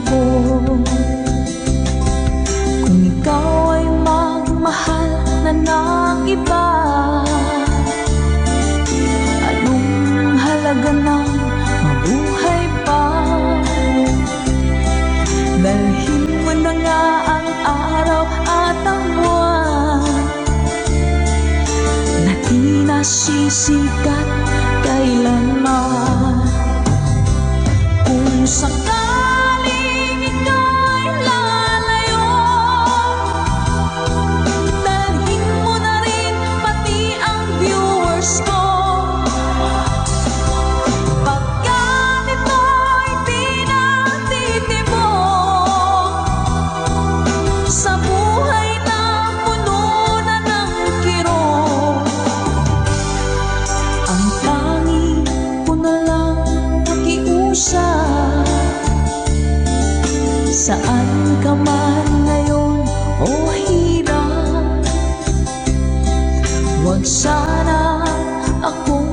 ko. Kung ikaw ay magmahal na ng iba, anong halaga ng mabuhay pa? Dalhin mo na nga ang araw at ang buwan na di nasisikat kailanman. Kung sakaling ikaw ay lalayo, dalhin mo na rin pati ang viewers ko. Pagkat ito'y di natitibok sa buhay na puno na ng kirot, ang tangi ko na lang pakiusap. Saan ka man ngayon o hirap, huwag sana akong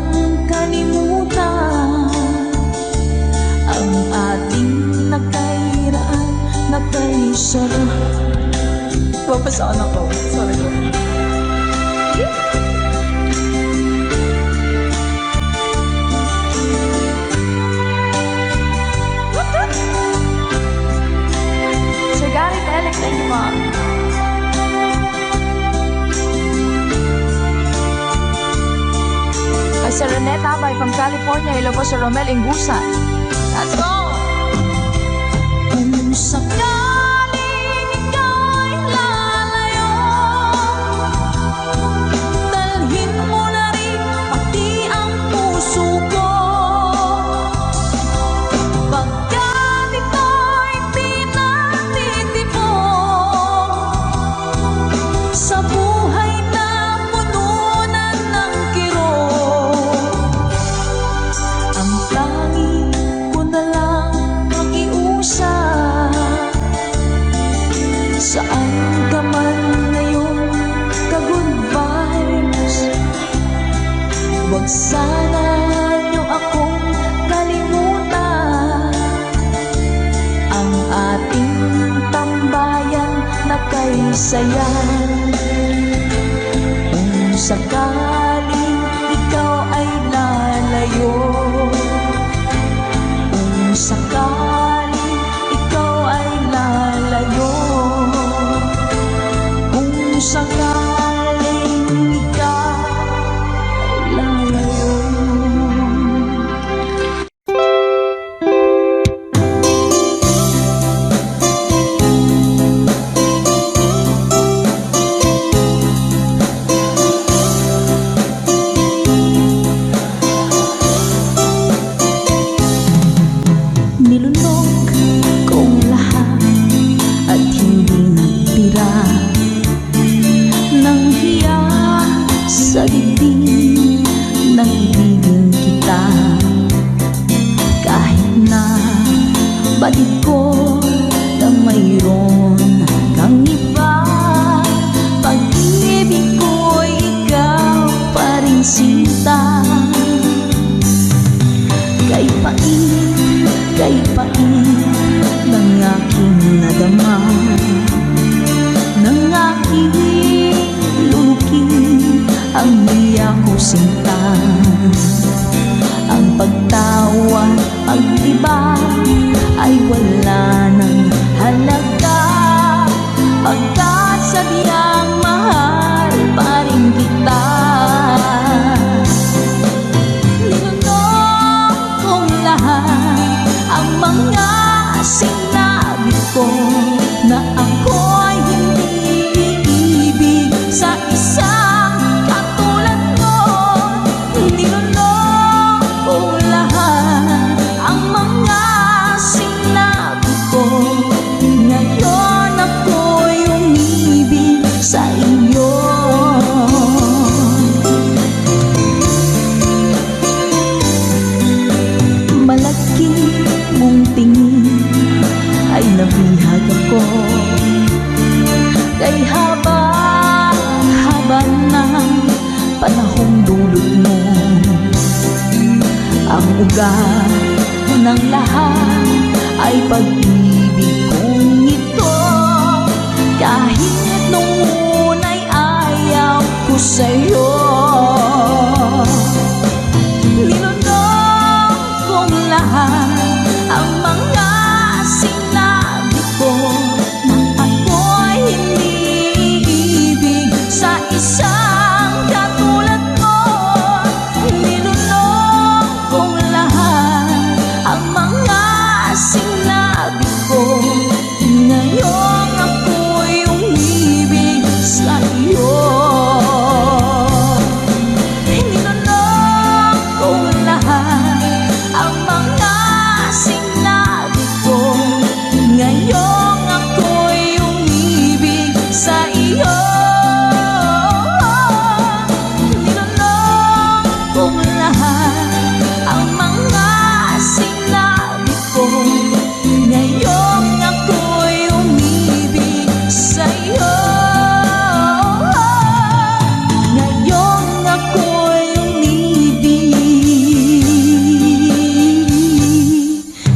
kalimutan. Ang ating nakairaan, nakaisarap. Papasaan ako. Sorry ko. Sir Garrett Elec, thank you, Mom. Kay Sir Renette Abay from California, hello po Sir Romel Ingusan. Let's go! Kung sakaling ikaw ay lalayo, dalhin mo na rin pati ang puso ko. Pagkat ito'y di natitibok sa buhay na puno na ng kirot, ang tangi ko na lang pakiusap. Saan ka man ngayon, ka-good vibes, huwag sana niyo akong kalimutan. Ang ating tambayan na kay saya. Kung sakaling ikaw ay lalayo, kung sakaling ikaw ay lalayo, kung sakaling ikaw ay lalayo. Nilunok kong lahat at hindi nagtira ng hiya sa dibdib ng ibigin kita. Kahit na batid ko na mayroon kang iba, pag-ibig ko'y ikaw pa rin sinta. Kay pait ng aking nadama, ng aking lulukin ang niya ko sinta. Ang pagtawa, pag-iba ay wala ng halaga, pagkat sadyang mahal pa rin kita. Nilunok kong lahat ang mga sinabi ko na ako'y hindi iibig sa isang katulad mo. Nilunok ko lahat ang mga sinabi ko. Ngayon ako'y umibig sa iyo. Malaki mong tingin ay nabihag ako, kay haba ng panahong dulot mo. Ang ugat ng lahat ay pag-ibig Kahit nung una'y ayaw ko sa'yo, ninunong kong lahat ang mga sinabi ko nang ako'y hindi ibig sa isang katulad mo. Ninunong kong lahat ang mga sinabi ko, ngayong ako'y umibig sa iyo. Ninunong kong lahat ang mga sinabi ko, ngayong ako'y umibig sa iyo. Ninunong kong lahat ang mga sinabi ko, ngayong ako'y umibig sa iyo. Ngayong ako'y umibig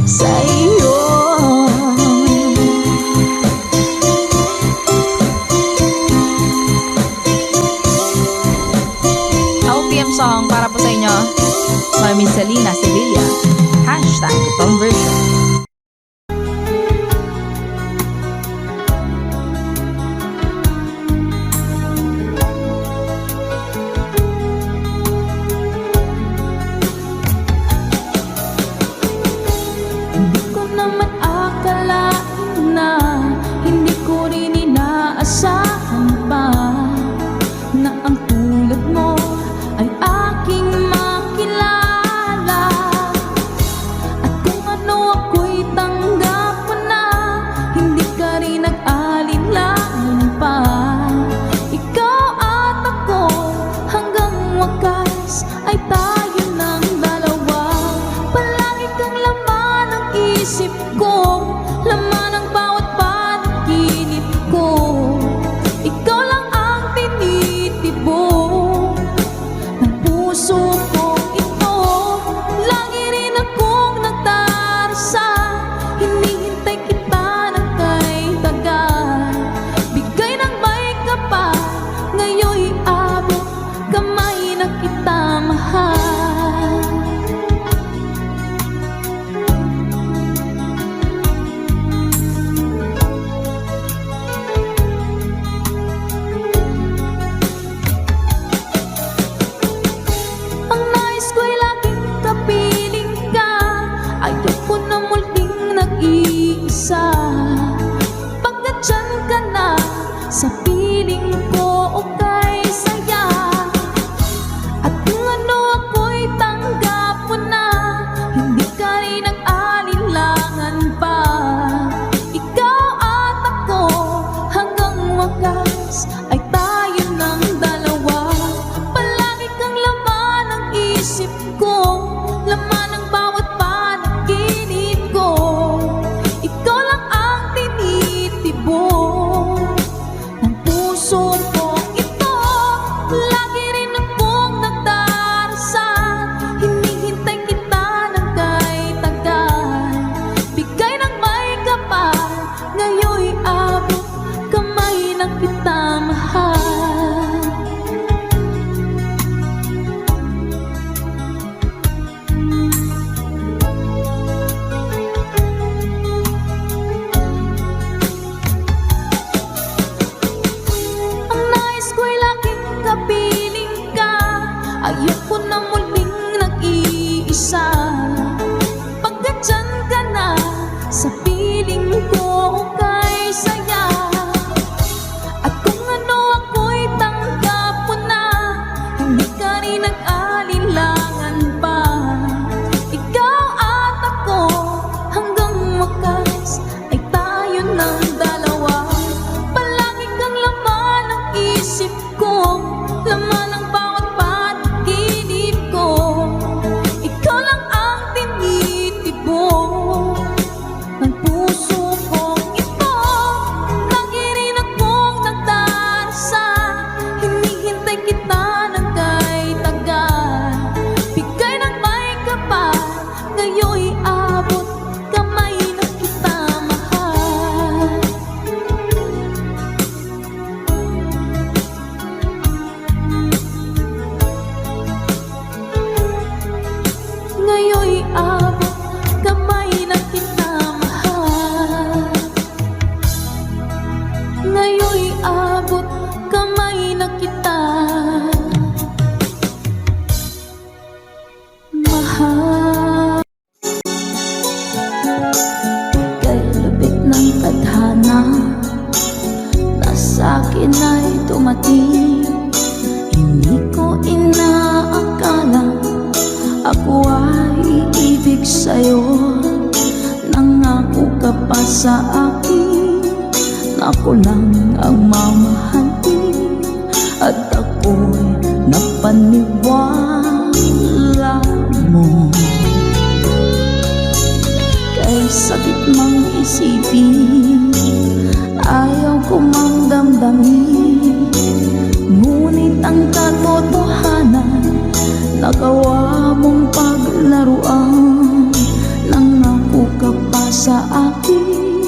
sa iyo. OPM song para po sa inyo, Mami Selena Sevilla. #conversion. Hindi ko naman akalain na, hindi ko rin inaasahan pa na ang tulad mo ay aking makilala. At kung ano ako'y tanggap mo na, hindi ka rin nag-alinlangan pa. Ikaw at ako hanggang wakas ay tayo ng dalawa. Palagi kang laman ng isip ko, laman ng bawat panaginip ko. Ikaw lang ang tinitibok ng puso ko ito. Lagi rin akong nagdarasal, hinihintay kita ng kay tagal. Bigay ng may kapal, ngayon'y abot kamay na kita mahal. Ang nais ko'y laging kapiling ka, ayoko na muling nag-iisa. Pagkat dyan ka na, sa piling ko okay saya. At kung ano ako'y tanggap mo na, hindi ka rin nag-alinlangan pa. Ikaw at ako hanggang wakas ay tayo ng dalawa. Palagi kang laman ng isip ko, laman ng bawat panaginip ko. Ikaw lang ang tinitibok ng puso ko ito. Lagi rin akong nagdarasal, hinihintay kita ng kay tagal. Bigay ng may kapal, ngayon'y abot kamay na kita mahal. Ang nais ko'y laging kapiling ka, ayoko na muling nag-iisa. Pagkat dyan ka na, sa piling ko okay saya. At kung ano ako'y tanggap mo na, hindi ka rin nag-alinlangan pa. Ikaw at ako hanggang wakas ay tayo ng dalawa. Palagi kang laman ng isip ko, laman ng bawat panaginip ko. Ikaw lang ang tinitibok ng puso ko ito. Lagi rin akong nagdarasal, hinihintay kita ng kay tagal. Bigay ng may kapal, ngayon'y abot kamay na kita mahal. sa akin, ako lang ang mamahalin, at ako'y napaniwala mo. Kay sakit mang isipin, ayaw ko mang damdamin, ngunit ang katotohanan, nagawa mong paglaruan. Nangako ka pa sa akin,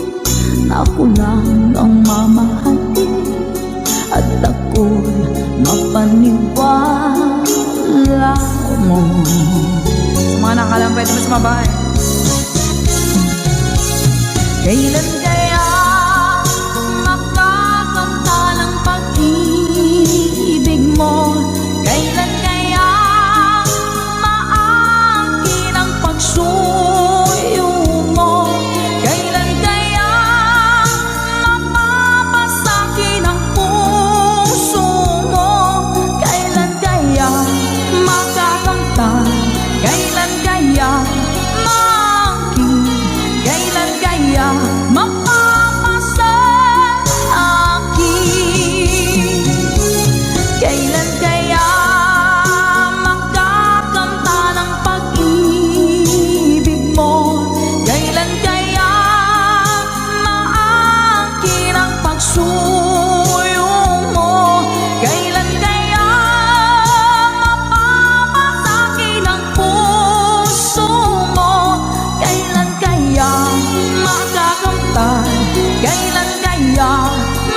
na ako lang ang mamahalin, at ako'y mapaniwala mo. Sa mga nakalang pwede mo sumabay. Kailan kaya makakanta ng pag-ibig mo? Kailan kaya maangkin ang pagsuyo mo? Kailan kaya mapapasakin ang puso mo? Kailan kaya makakanta? Kailan kaya maangkin? Kailan kaya mapapasa akin? Kailan kaya makakanta ng pag-ibig mo? Kailan kaya maangkin ang pagsuyo mo? Kailan kaya mapapasakin ang puso mo? Kailan kaya makakamtan? Kailan kaya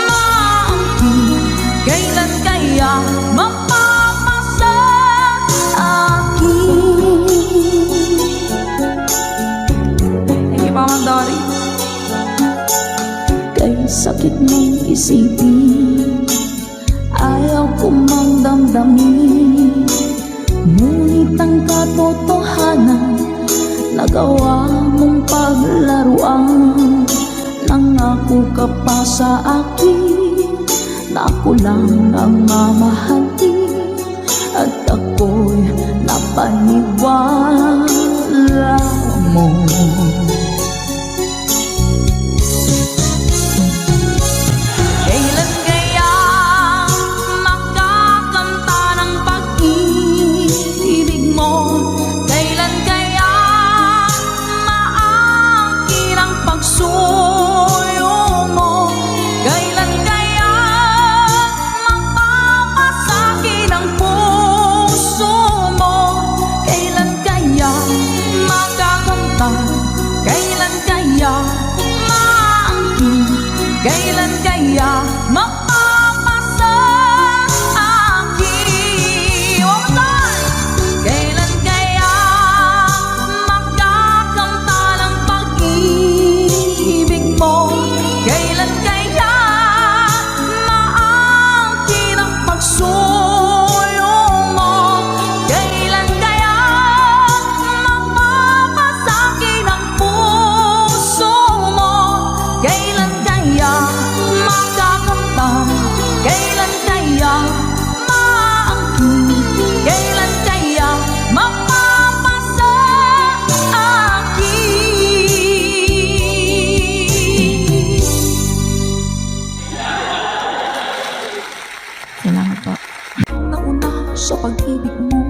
maangkin? Kailan kaya mapapasa akin? Thank you, Mama Dory. Kay sakit mong isipin, ayaw ko mang damdamin, ngunit ang katotohanan, nagawa mong paglaruan. Nangako ka pa sa akin, na ako lang ang mamahalin, at ako'y napaniwala mo. Kailan kaya makakanta ng pag-ibig mo? Kailan kaya maangkin ang pagsuyo mo? Kailan kaya mapapasakin ang puso mo? Kailan kaya makakanta? Kailan kaya maangkin? Kailan kaya mapapasa akin? One more time! Kailan kaya makakanta ng pag-ibig mo? Kailan kaya maangkin ang pagsuyo mo? Kailan kaya mapapasakin ang puso mo? Kailan kaya makakamta? Kailan kaya maangkin? Kailan kaya mapapasa akin? Salamat po. Nauna sa pag-ibig mo,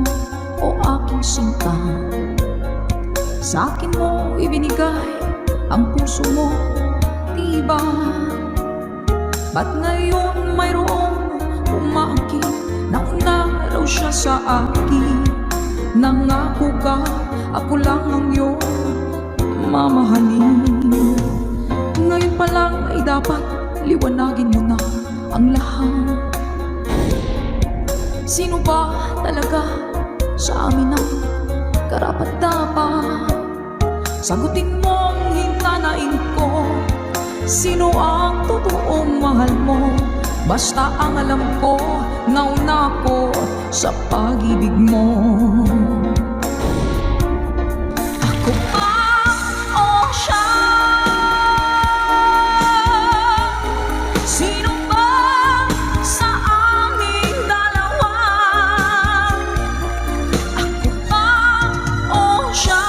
o aking sinta, sa akin mo ibinigay ang puso mo, diba? Ba't ngayon mayroong umaangkin? Nauna raw siya sa akin. Nangako ka, ako lang ang iyong mamahalin. Ngayon pa lang ay dapat liwanagin mo na ang lahat. Sino ba talaga sa amin ang karapat-dapat? Sagutin mong hintanain ko, sino ang totoong mahal mo? Basta ang alam ko, nauna ko sa pag-ibig mo. Ako ba o siya? Sino ba sa aming dalawa? Ako ba o siya?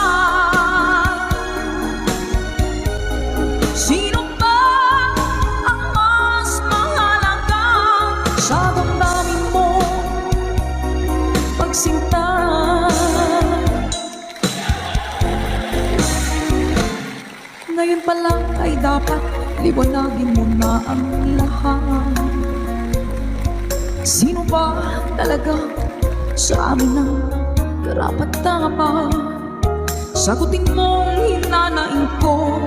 Sino pala ay dapat liwanagin mo na ang lahat. Sino ba talaga sa amin ang karapat-dapat? Sagutin mong hinanain ko,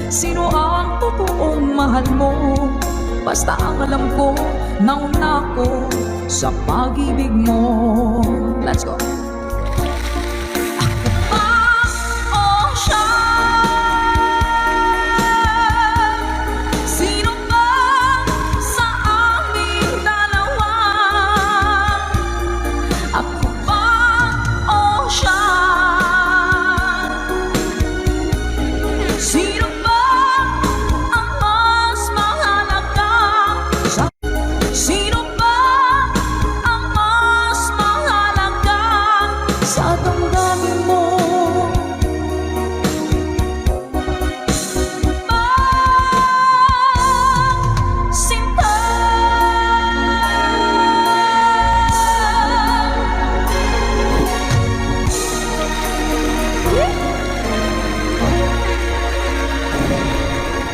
sino ang totoong mahal mo? Basta ang alam ko, nauna ko sa pag-ibig mo. Let's go.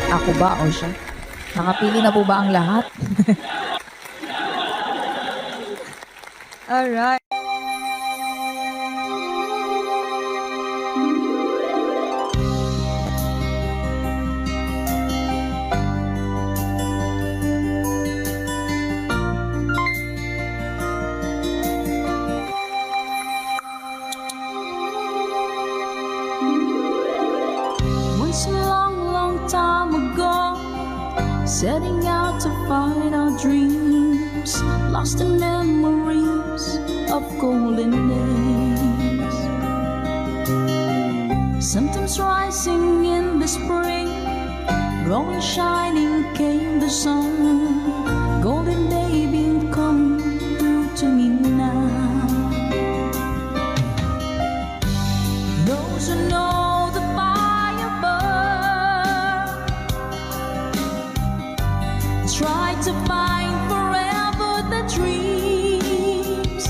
Ako ba o siya? Nakapili na po ba ang lahat? Alright. Once a long time ago, setting out to find our dreams, lost in memories of golden days. Sometimes rising in the spring, growing shining came the sun. Golden day beam come through to me now. Those who know the fire burn try to find forever the dreams,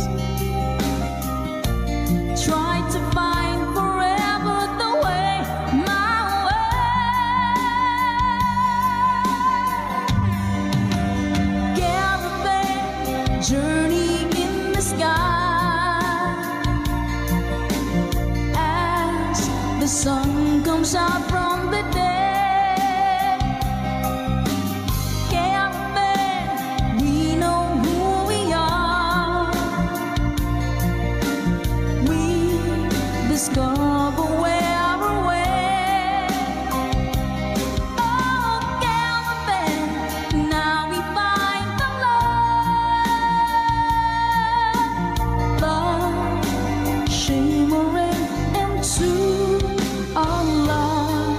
try to find forever the way, my way. Caravan journey in the sky as the sun comes out from the day. Discover where we're way. Oh, caravan, now we find the love, love shimmering into our love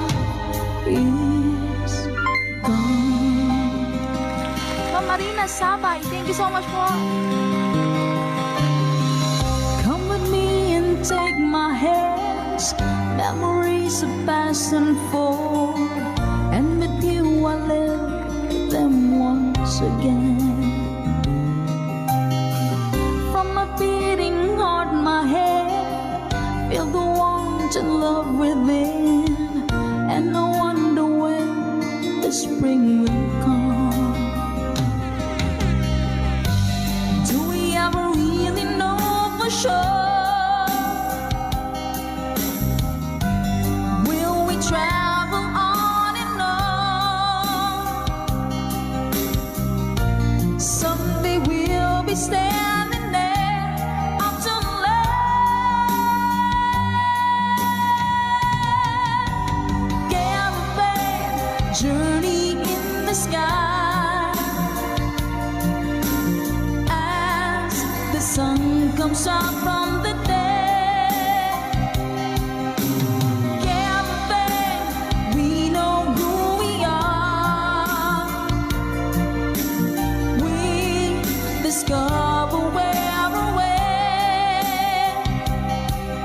is gone. Ma'am Marina Sabay, thank you so much po. Come with me and take my hands, memories of past unfold, and with you I live them once again. From my beating heart, my head, feel the warmth and love within, and I wonder when the spring will come. Do we ever really know for sure? Travel on and on. Someday we'll be standing there up to land. Caravan journey in the sky as the sun comes out from the day. Discover where we're way.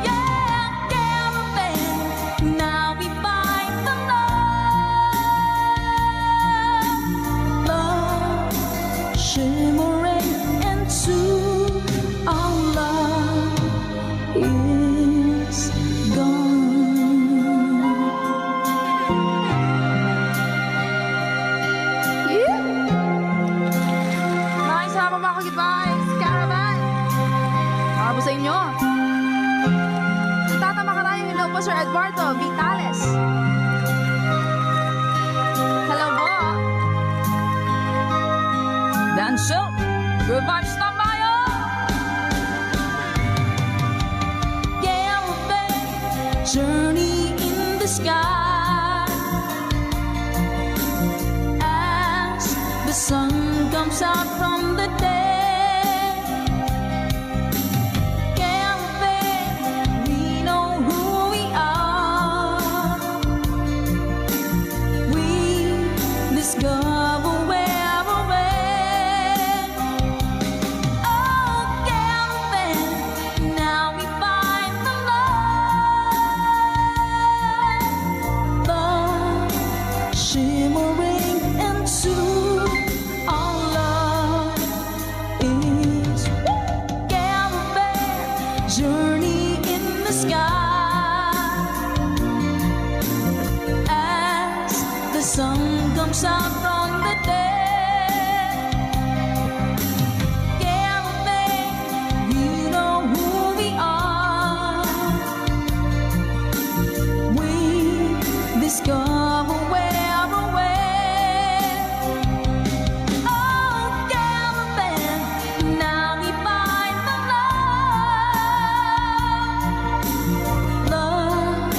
Yeah, caravan, now we find the love, love shimmering into our love Good vibes, Caravan. Para po sa inyo. Si Tata Makarayo, hello po Sir Eduardo Vitales. Hello po. Dancel, good vibes tambayo. Galloping, journey in the sky. As the sun comes out from the day, galloping, we know who we are. We discover where we're at. Oh, galloping, now we find the love, shimmering into our love is galloping, journey in the sky. As the sun comes out from the day, galloping, we know who we are. We discover where we're at. Oh, galloping, now we find the love,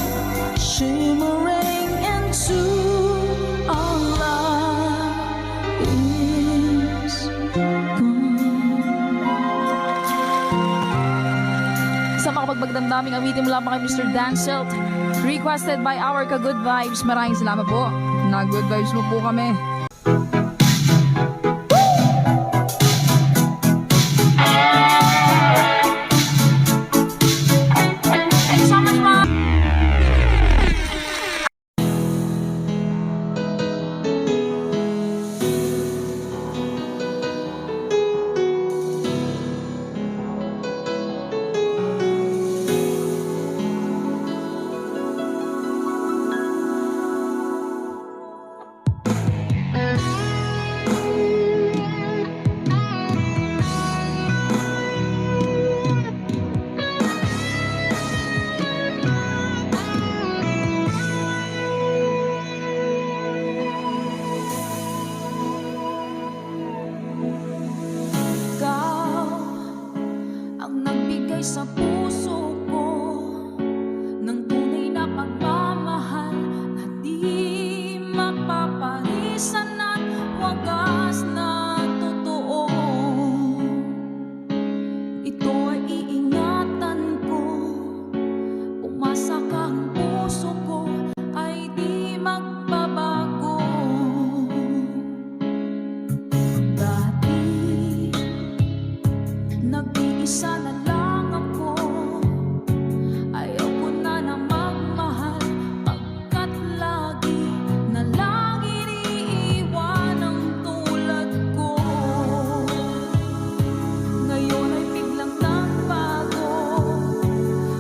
shimmering into our love is gone. Sa makapagbagdamdaming awitin mula pa kay Mr. Dancelt. Requested by our ka-good vibes. Maraming salamat po. Na-good vibes mo po kami. Thank you so much, Mom. Ikaw ang nagbigay sa puso ko ng tunay na pagmamahal na di mapaparisan at wagas na totoo. Ito ay iingatan ko, umasa ka ang puso ko ay di magbabago. Dati nag-iisa na lang ako, ayaw ko na na magmahal, pagkat lagi na lang iniiwan ang tulad ko. Ngayon ay biglang nagbago,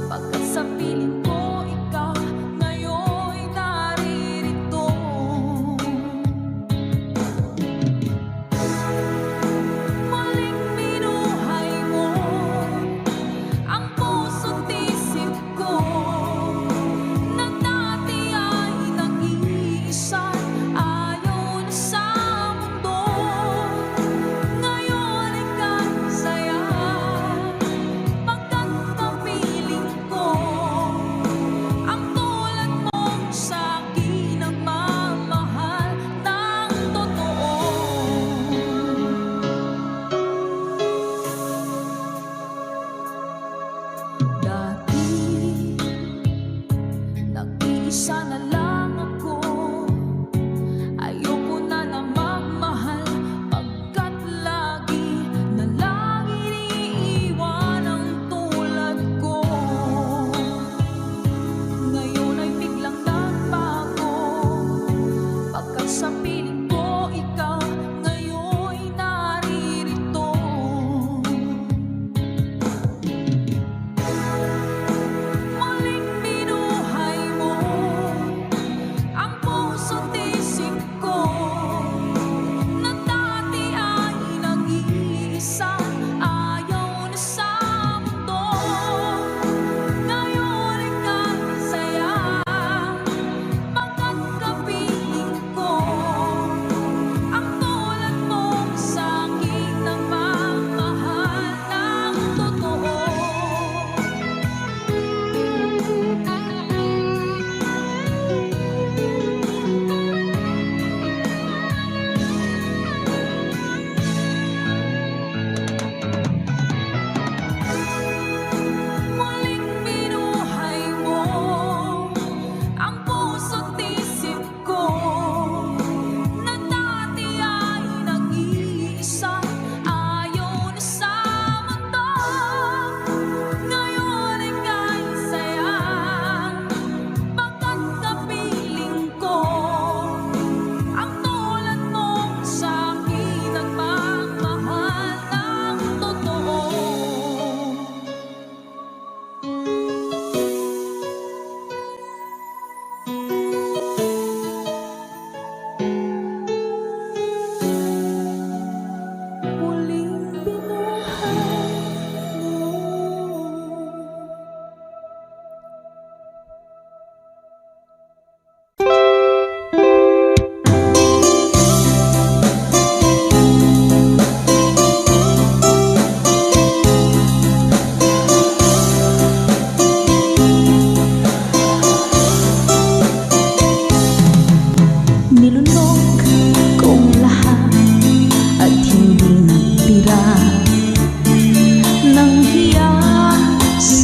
pagkat sa piling ko ikaw ngayon naririto. Muling binuhay mo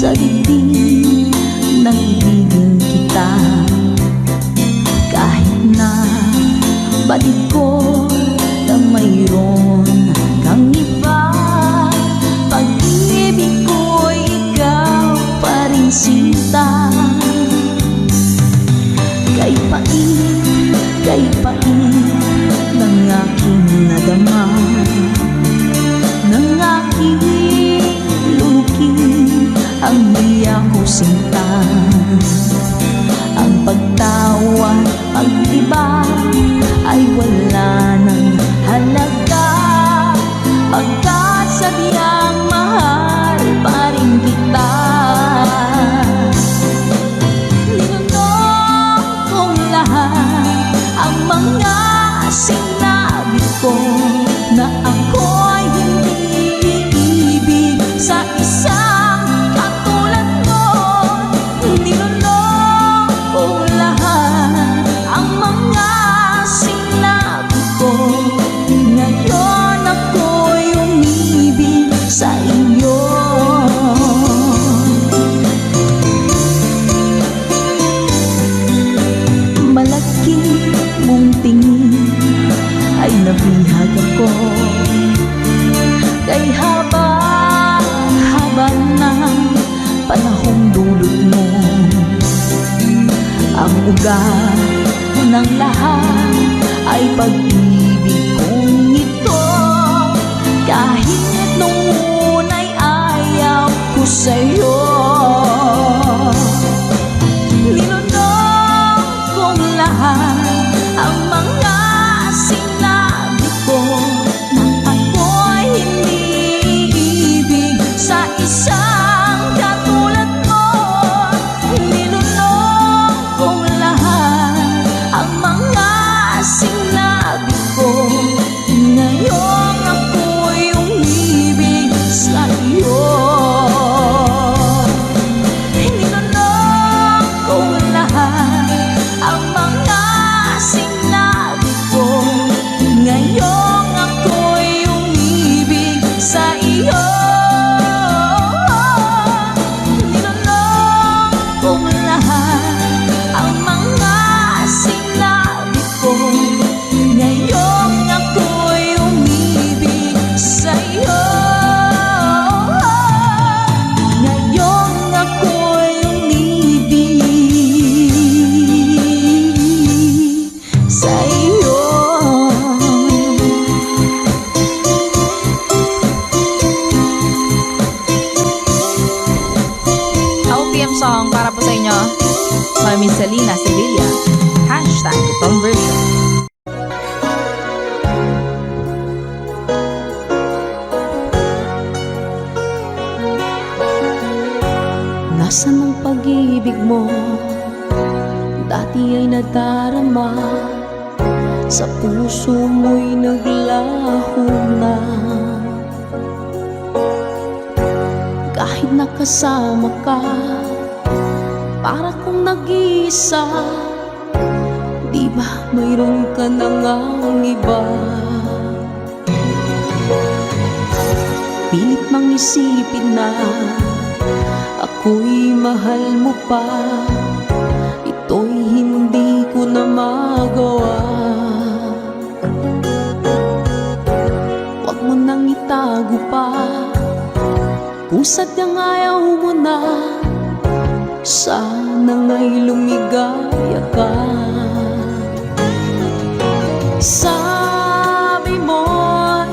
sa dibdib ng ibigin kita. Kahit na batid ko na mayroon kang iba, pag-ibig ko'y ikaw pa rin sinta. Kay pait ng aking nadama, ng aking lulukin ang niya ko sinta. Ang pagtawa, pag-iba ay wala ng halaga, pagkat sadyang mahal pa rin kita. Ninunong kong lahat ang mga sinabi ko, na ako'y hindi iibig sa isang katulad mo. Ninunong kong lahat ang mga sinabi ko, ngayon ako'y umibig sa iyo. Malaki mong tingin ay nabihag ako, kay haba ng panahong dulot mo. Ang ugat ng lahat ay pag-ibig kong ito, kahit nung una'y ayaw ko sa'yo. Ninunong kong lahat ang mga sinabi ko, na ako'y hindi iibig sa isang katulad mo. Ninunong kong lahat ang mga sinabi ko, ngayon ako'y umibig sa iyo. Ninunong kong lahat ang mga sinabi ko, ngayon ako'y umibig sa iyo. Ninunong kong lahat ang mga sinabi ko, ngayon ako'y umibig sa iyo. Ngayon ako'y umibig sa iyo. OPM song para po sa inyo, Mami Selena Sevilla, #conversion. Nasaan ang pag-ibig mo? Dati ay nadarama, sa puso mo'y naglaho na. Kahit nakasama ka, para kong nag-iisa. Di ba mayroon ka na ngang iba? Pilit mang isipin na ako'y mahal mo pa, ito'y hindi ko na magawa. Huwag mo nang itago pa, kung sadyang ayaw mo na, sana nga'y lumigaya ka. Sabi mo'y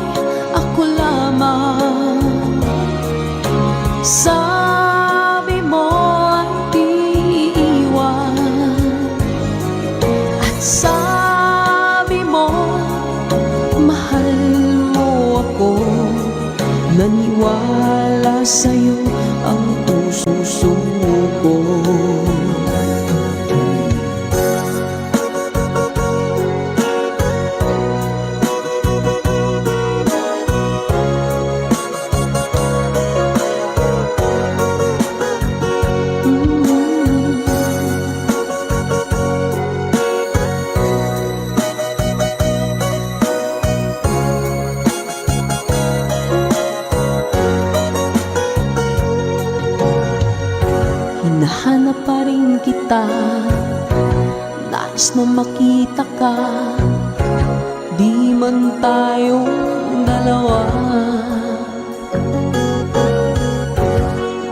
ako lamang, sabi mo'y di iiwan, at sabi mo mahal mo ako. Naniwala sa'yo ang puso ko. kita, nais na makita ka, di man tayong dalawa.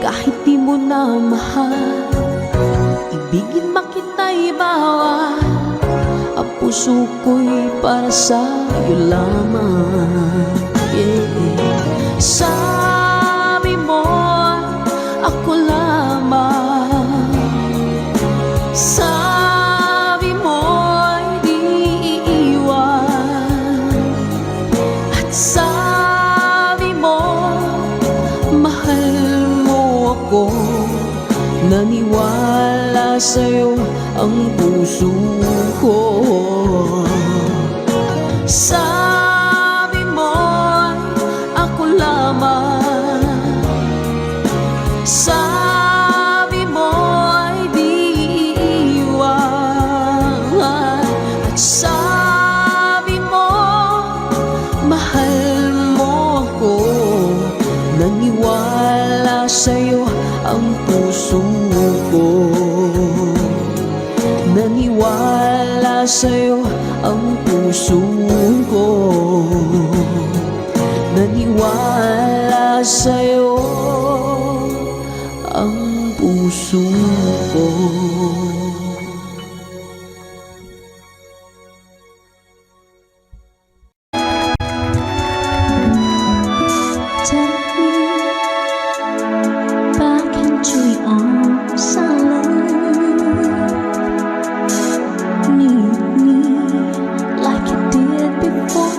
Kahit di mo na mahal, ibigin man kita'y bawal, ang puso ko'y para sa'yo lamang. Sabi mo, ako lamang. Sabi mo'y di iiwan. At sabi mo, mahal mo ako. Naniwala sa'yo ang puso ko. Sabi mo, ako lamang. Sabi mo ay di iiwan. At sabi mo, mahal mo ako. Naniwala sa'yo ang puso ko. Naniwala sa'yo ang puso ko. Naniwala sa'yo ang puso ko. Take me back into your arms, I need me like you did before.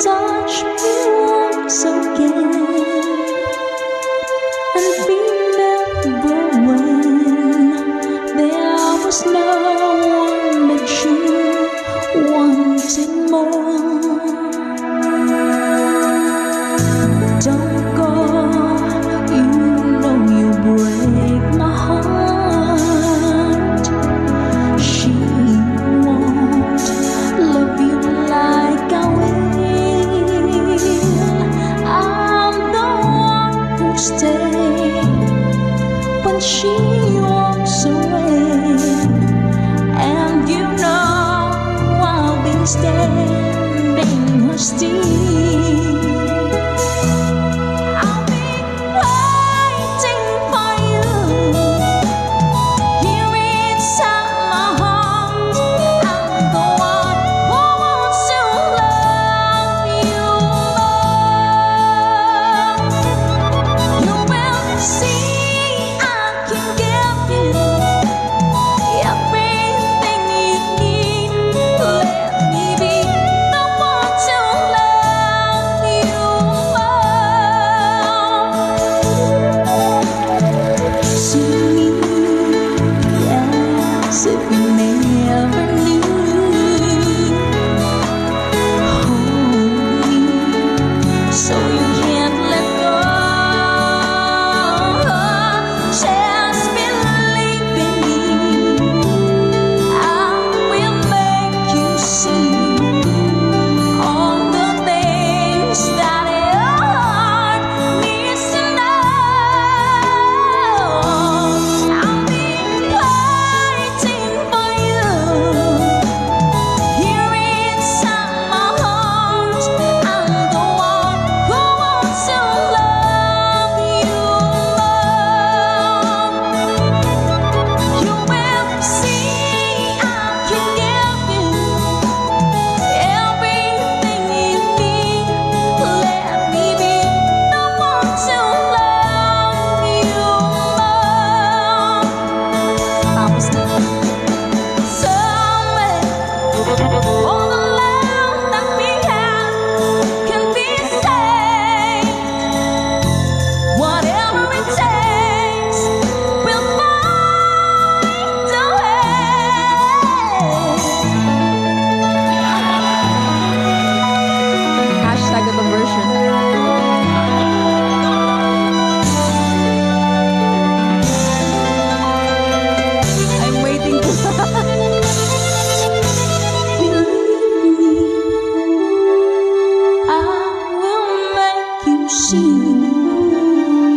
Touch me once again and remember when there was no one but you wanted more. Don't go, you know you break my heart. She won't love you like I will. I'm the one who stays when she walks away. And you know I'll be standing her still.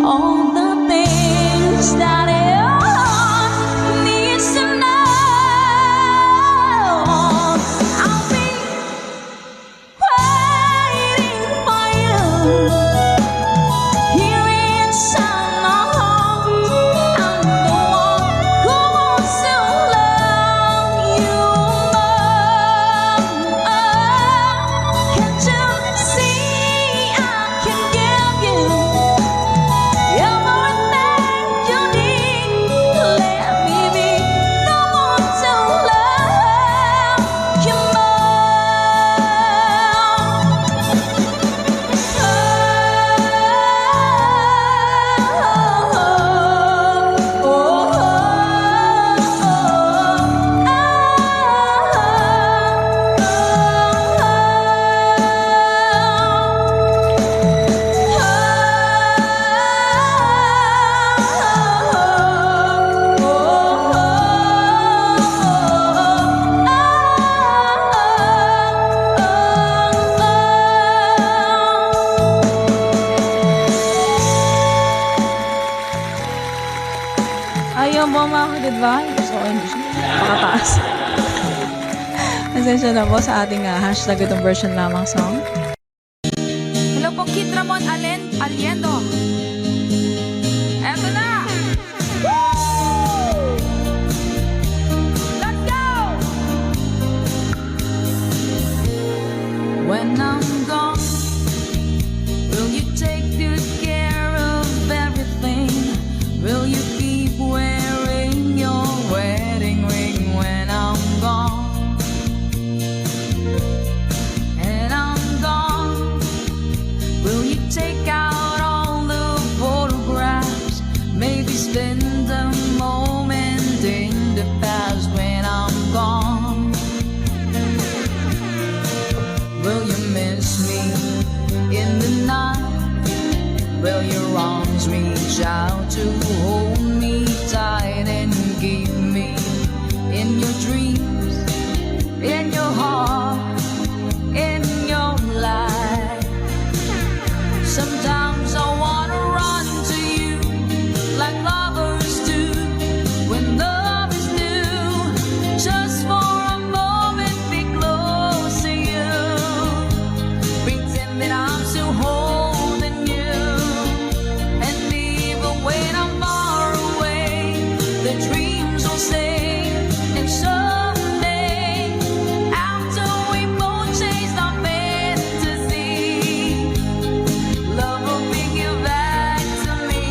all the things that po mga ka-good vibes. O, English. Pakataas. Pasensya na po sa ating hashtag itong version lamang song. Hello po, Kid Ramon Aliendo. Eto na! Woo! Let's go! When I'm gone, will you take good care of everything? Will you keep wearing your wedding ring when I'm gone? And I'm gone, will you take out all the photographs? Maybe spend a moment in the past when I'm gone. Will you miss me in the night? Will your arms reach out to hold me tight and keep me in your dreams, in your heart, in your life? Sometimes I wanna run to you like lovers do when love is new. Just for a moment, be close to you. Pretend that I'm still holding you. And even when I'm far away, the dreams will stay. And someday, after we both chase our fantasy, love will bring you back to me.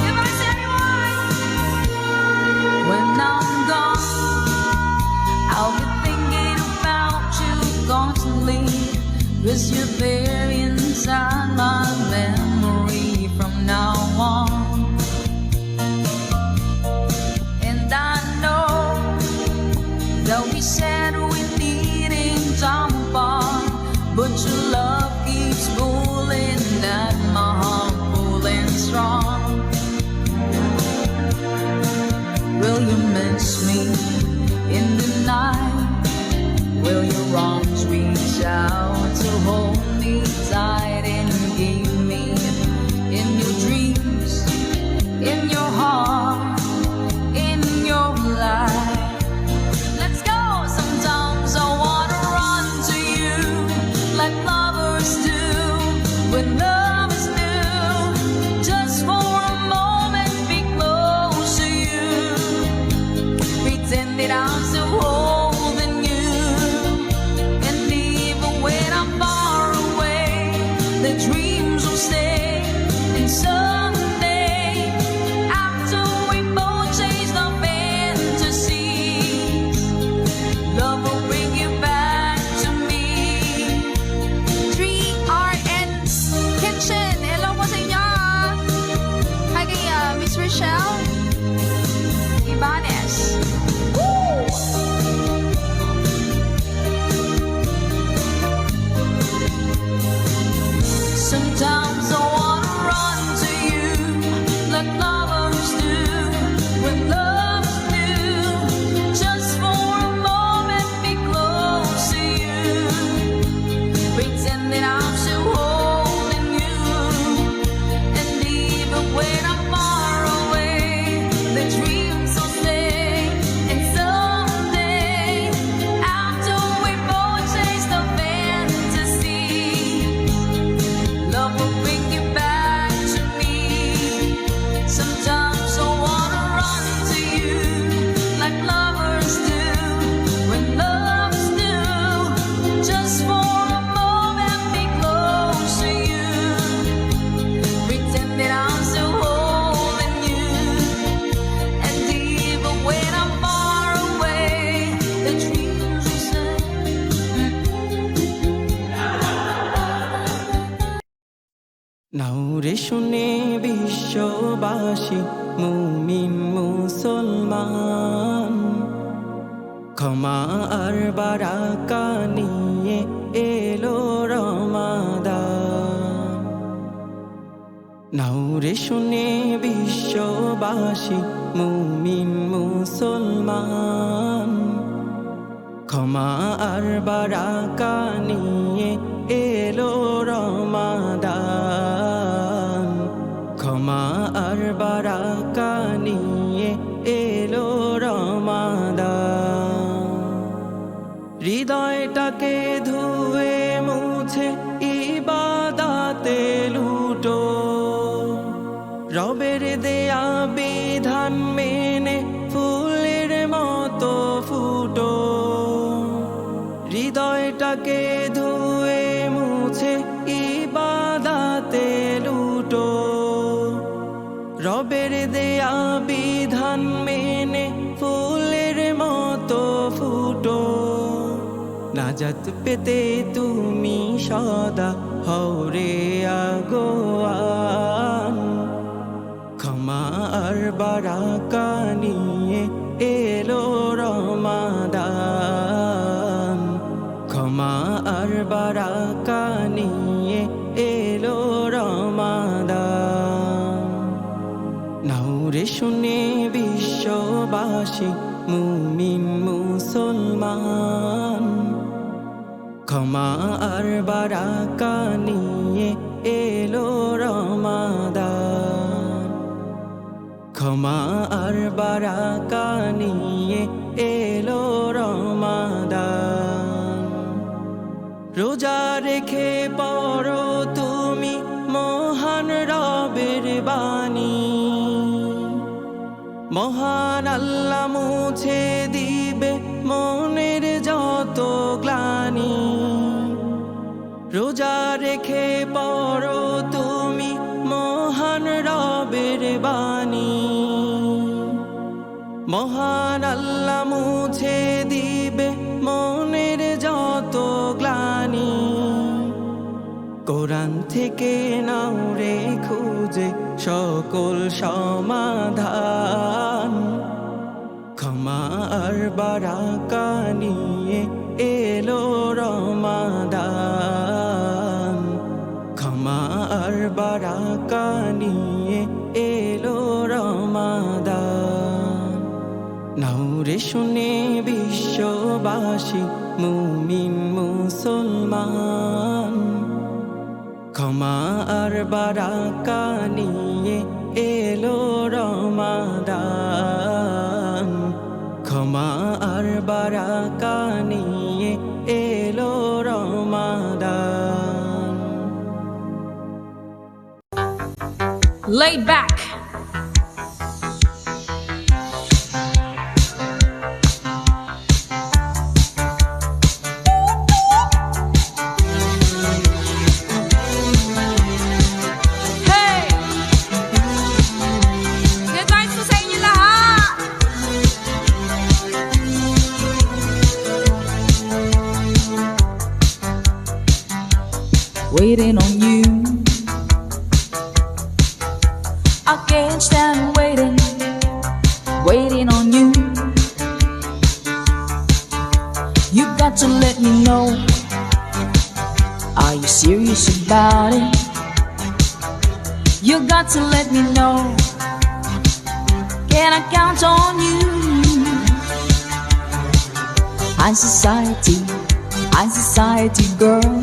If I say when I'm gone, I'll be thinking about you constantly, 'cause you're there inside my memory from now on. And I know that we said we're needing time apart, but your love keeps pulling at my heart, pulling strong. Will you miss me in the night? Will your arms reach out to hold me tight and keep me in your dreams, in your heart, in your life? Let's go! Sometimes I wanna run to you like lovers do when love is new. Just for a moment, be close to you. Pretend that I'm still holding you. And even when I'm far away, the dreams will stay. And someday, after we both chase our fantasies, love will bring you back to me. 3RN Kitchen. Hello po sa inyo. Hi kay Miss Rochelle Ibanez. Woo! Sometimes I wanna run to you like lovers do when love is new. Just for a moment, be close to you. Pretend that I'm still holding you. And even when I'm far away, the dreams will stay. And someday, after we both chase the fantasy, love will bring you back to me. Sometimes I wanna run to you like lovers do when love's new. Just for a moment, be close to you. Pretend that I'm still holding you. And even when I'm far away, the dreams will stay. নাউরে শুনে বিশ্ববাসী মুমিন মুসলমান ক্ষমা আর বারাকা নিয়ে এলো রমাদান। নাউরে শুনে বিশ্ববাসী মুমিন মুসলমান ক্ষমা আর বারাকা নিয়ে এলো রমাদান ক্ষমা আর বারাকা নিয়ে এলো রমাদান হৃদয়টাকে ধুয়ে মুছে ইবাদাতে লুটো রবের দেয়া বিধান মেনে ফুলের মতো ফুটো হৃদয়টাকে ধুয়ে মুছে ইবাদাতে লুটো রবের দেয়া বিধান মেনে ফুলের মতো ফুটো নাজাত পেতে তুমি সদা হওরে আগোয়ান ক্ষমা আর বারাকা নিয়ে এলো রমাদান ক্ষমা আর বারাকা নিয়ে এলো রমাদান নাউরে শুনে বিশ্ববাসী মুমিন মুসলমান ক্ষমা আর বারাকা নিয়ে এলো রমাদান ক্ষমা আর বারাকা নিয়ে এলো রমাদান রোজা রেখে পড়ো তুমি মহান রবের বাণী মহান আল্লাহ মুছে দিবে মনের যত গ্লানি রোজা রেখে পড়ো তুমি মহান রবের বাণী মহান আল্লাহ মুছে দিবে মনের যত গ্লানি কোরআন থেকে নাও রে খুঁজে সকল সমাধান ক্ষমা আর বারাকা নিয়ে এলো রমাদান ক্ষমা আর বারাকা নিয়ে এলো রমাদান নাউরে শুনে বিশ্ববাসী মুমিন মুসলমান ক্ষমা আর বারাকা নিয়ে এলো রমাদান ক্ষমা আর বারাকা নিয়ে এলো রমাদান Laid back. Hey! Good vibes po sa inyo lahat! Waiting on you, I can't stand waiting, waiting on you. You got to let me know, are you serious about it? You got to let me know, can I count on you? High society girl.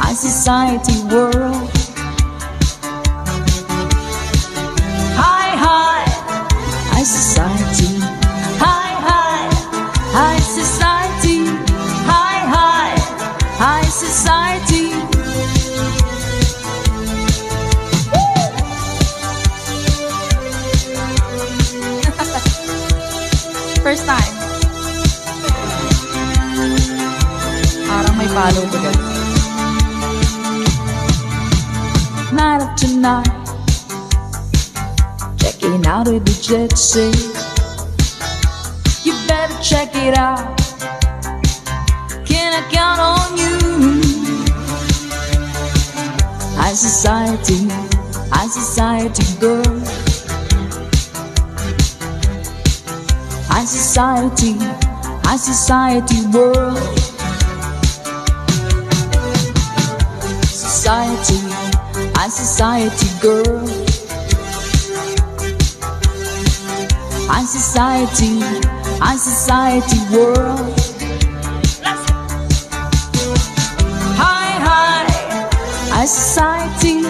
High society world. High society, high society, high society. First time. Parang may palo to guys. Night after night, checking out with the jet set. You better check it out, can I count on you? High society girl. High society world. High society girl. High high society world. High society,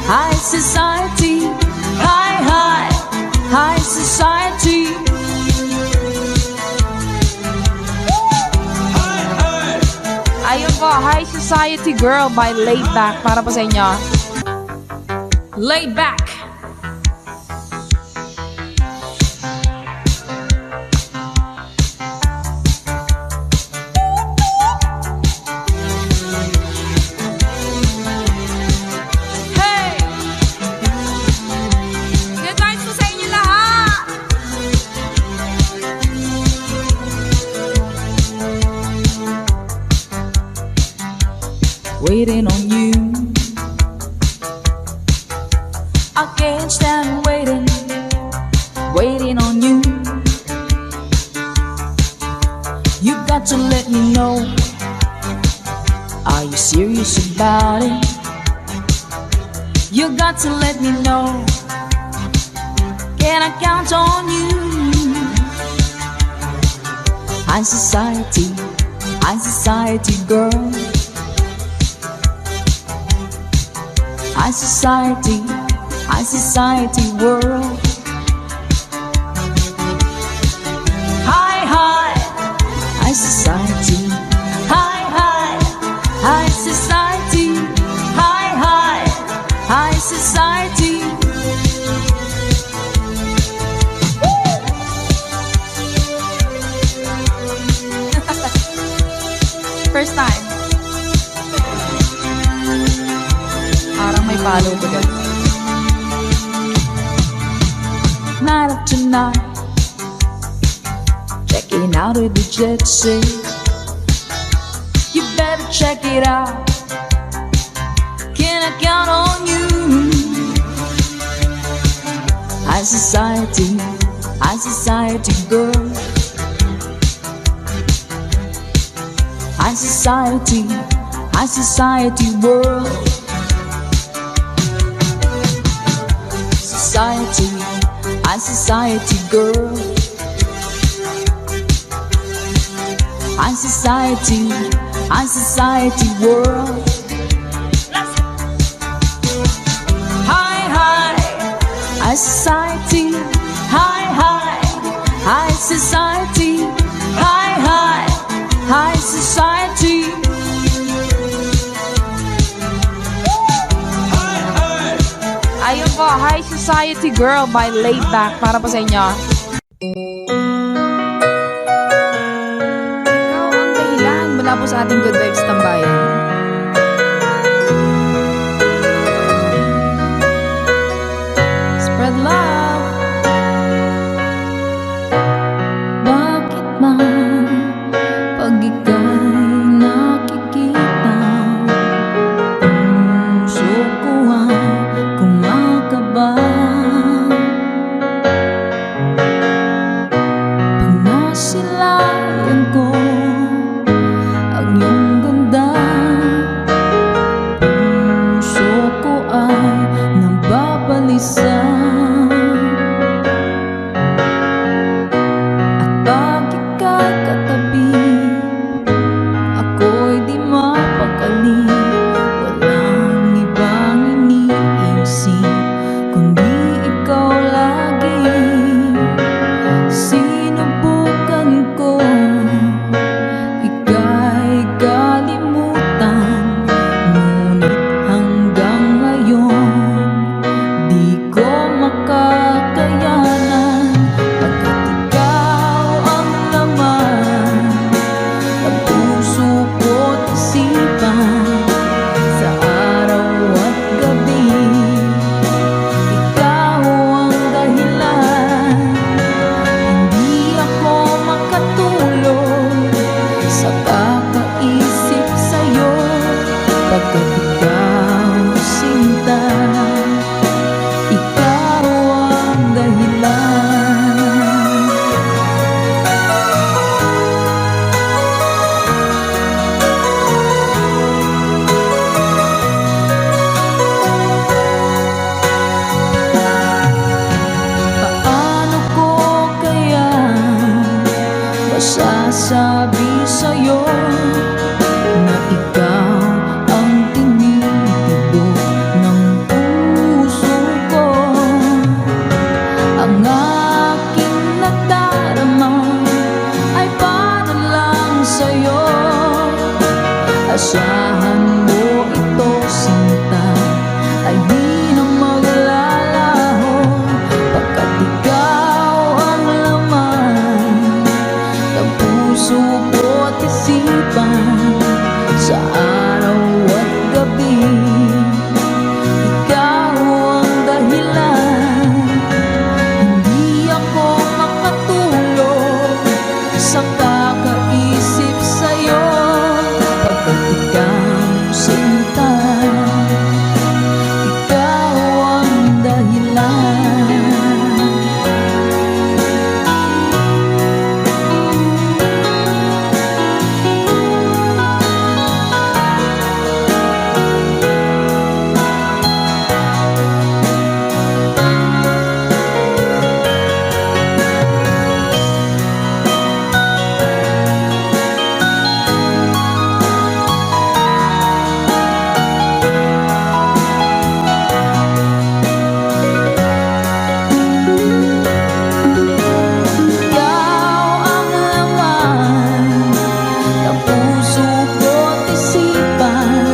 high society, high society. Ayun po, High Society Girl by Laid Back. Para po sa inyo. Laid Back. Hey! Good vibes po sa inyo lahat! Waiting on you, I can't stand waiting, waiting on you. You got to let me know, are you serious about it? You got to let me know, can I count on you? High society girl. High society world. High society, high society, high society. First time. Parang may palo ko dyan. Night after night, checking out with the jet set. You better check it out, can I count on you? High society girl. High society world. High society girl. High society world. High society, high society, high society. Ayun po, High Society Girl by Laid Back. Para po sa inyo. Ikaw ang dahilan mula po sa ating Good Vibes Tambayan. Spread love. Bakit man pag ika'y nakikita, puso ko ay kumakaba. Pag nasilayan ko ang iyong ganda, puso ko ay nababalisa. At pag ika'y katabi, ako'y di mapakali. Walang ibang iniisip kundi ikaw lagi. Sinubukan ko ika'y kalimutan, ngunit hanggang ngayon di ko makakayanan. Pagkat ikaw ang laman ng puso ko't isipan, sa araw at gabi ikaw ang dahilan. Hindi ako makatulog sa kakaisip sa'yo, pagkat ikaw sinta, ikaw lang. Ikaw ang laman ng puso ko't isipan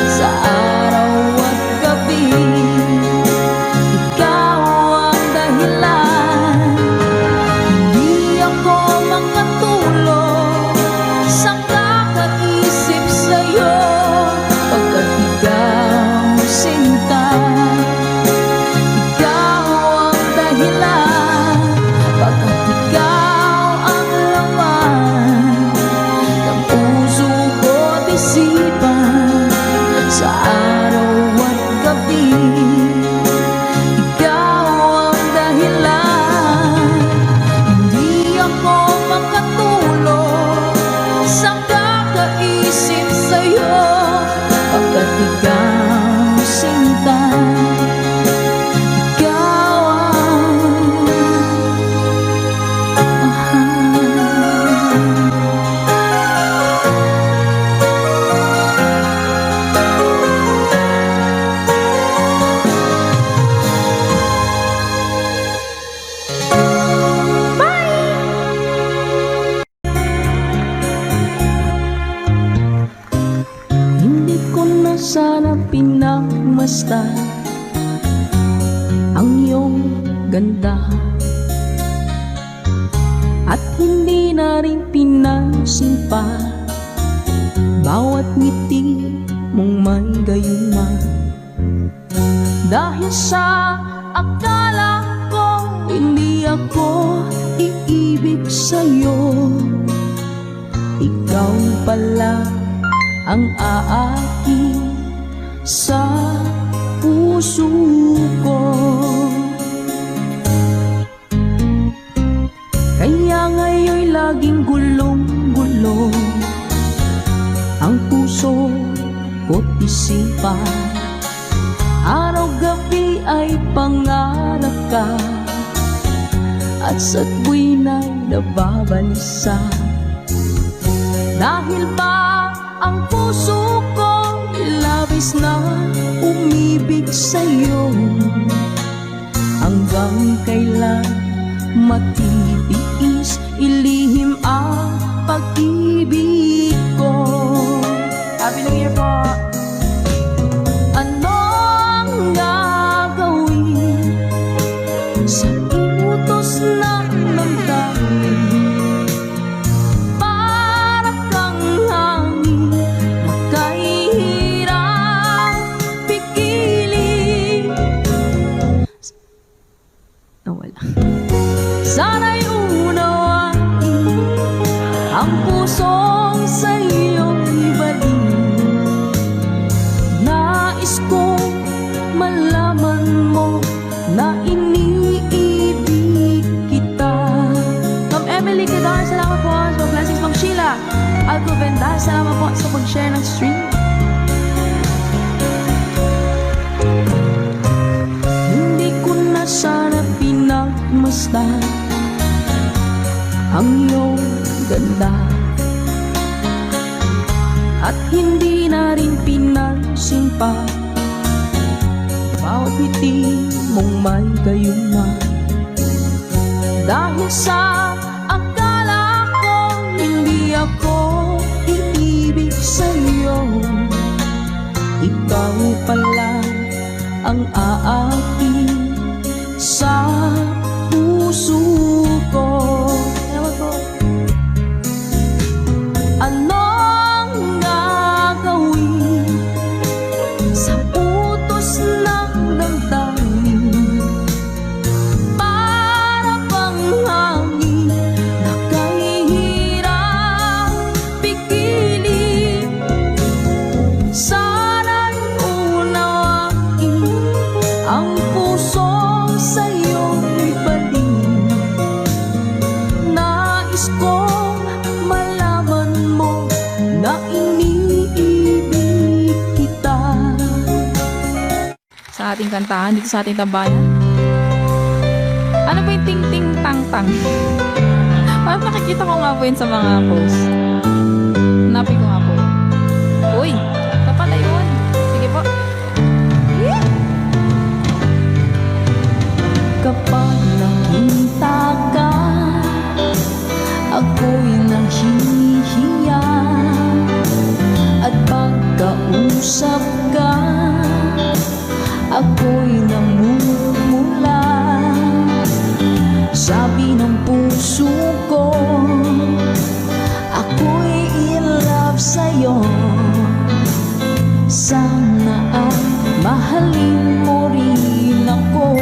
sa araw at gabi. Ikaw ang dahilan, hindi ako makatulog sa kakaisip sa'yo, pagkat ikaw sinta. Ikaw ang dahilan, pagkat ikaw ang laman ng puso ko't isipan sa araw at gabi. Ikaw ang dahilan, hindi ako makatulog sa kakaisip sa'yo, pagkat ikaw sinta. Ikaw ang mahal. Hindi ko na sana pinagmasdan ang iyong ganda, at hindi na rin pinansin pa bawat ngiti mong may gayuma. Dahil sa akala ko hindi ako iibig sa'yo, ikaw pala ang aaki sa puso ko. Kaya ngayon'y laging gulong-gulong ang puso ko't isipan. Araw-gabi ay pangarap ka, at sa tuwina'y nababalisa. Dahil ba ang puso ko labis na umibig sa'yo, hanggang kailan matitiis ilihim ang pag-ibig ko. Happy New Year po! Ano ang gagawin sa iutos ng damdamin? Para kang hangin na kahihirap pigilin. Nawala. Sana'y unawain ang pusong sa'yo'y ibalik. Nais kong malaman mo na iniibig kita. Ma'am Emily Cadar, salamat po sa blessings. Ma'am Sheila Alcovenda, salamat po sa pag-share ng stream. Hindi ko na sana pinagmasdan ang iyong ganda, at hindi na rin pinansin pa bawat ngiti mong may gayuma. Dahil sa akala ko hindi ako iibig sa'yo, ikaw pala ang aaki sa puso ko. Anong gagawin sa utos ng damdamin? Para bang hangin na kahihirap pigilin. Sana'y unawain ang puso ating kantahan dito sa ating tambayan. Ano ba yung ting-ting-tang-tang? Parang nakikita ko nga po yun sa mga posts. Hanapin ko nga po yun. Uy, ito pala yun. Sige po. Kapag nakita ka, ako'y nahihiya. At pagkausap ka, ako'y namumula. Sabi ng puso ko, ako'y in love sa'yo. Sana ay mahalin mo rin ako.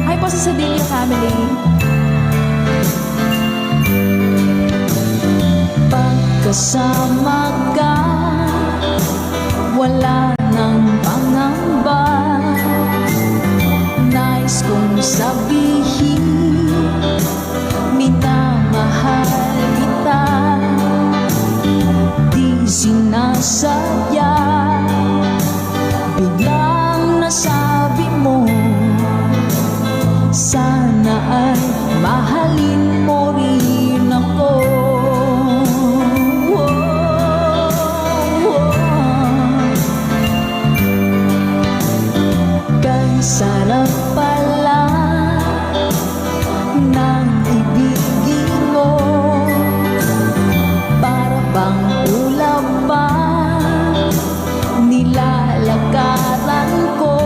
Hi po sa Sedilio family. Pagkasama ka, wala nang pangamba. Nais kong sabihin, minamahal kita. Di sinasadya, biglang nasabi mo. Sana ay mahalin mo rin ako. Kay sarap pala ng ibigin mo. Para bang ulap pa nilalakaran ko.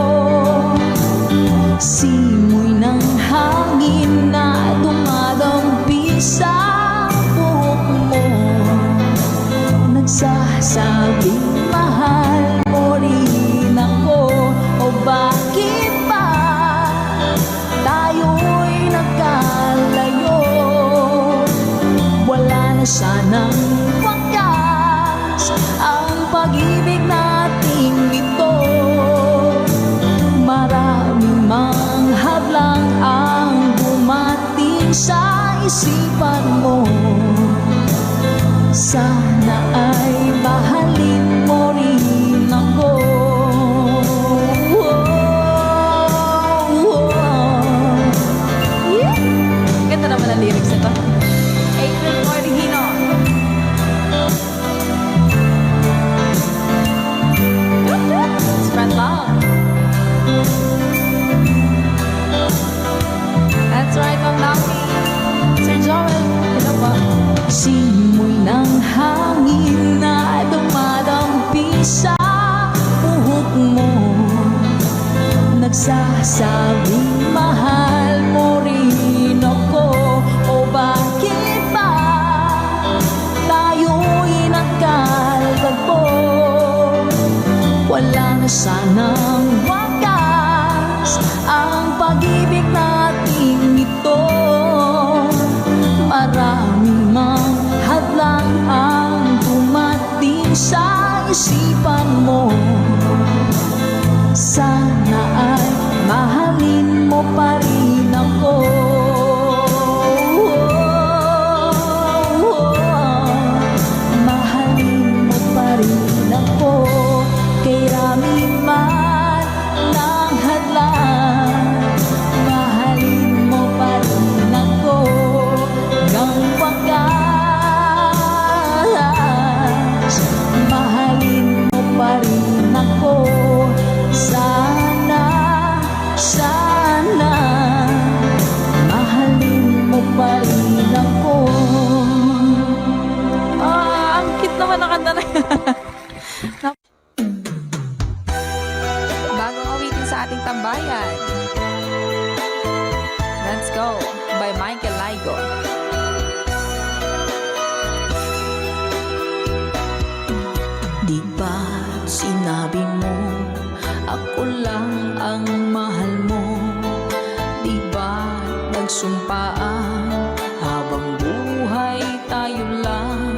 Simoy ng hangin na dumadampi sa buhok mo. Nagsasabing mahal mo rin ako. O bakit ba tayo'y nagkalayo? Wala na sanang wakas ang pag-ibig nating ito. Maraming mang hadlang ang dumating sa isipan mo. Sana ay mahalin mo rin ako. Ganda naman ang lyrics nito. April Mordihino. Spread love. That's right, Ma'am Nami. Sir Joel, hello po. Simoy ng hangin na dumadampi sa buhok mo. Nagsasabing mahal mo rin ako. O bakit ba tayo'y nagkalagpo? Wala na sanang wakas ang pag-ibig nating ito. Maraming mang hadlang ang dumating sa isipan mo. Sana ay mahalin mo pa rin ako. Mahalin mo pa rin ako. Kay rami man ng hadlang, mahalin mo pa rin ako. Hanggang wakas, mahalin mo pa rin ako. Sana, sana, mahalin mo pa rin ako. Ang cute naman ang kanta na yan. Bagong awitin sa ating tambayan. Let's go by Michael Laigo. Di ba't sinabi mo ako lang ang mahal mo? Di ba't nagsumpaan habang buhay tayo lang?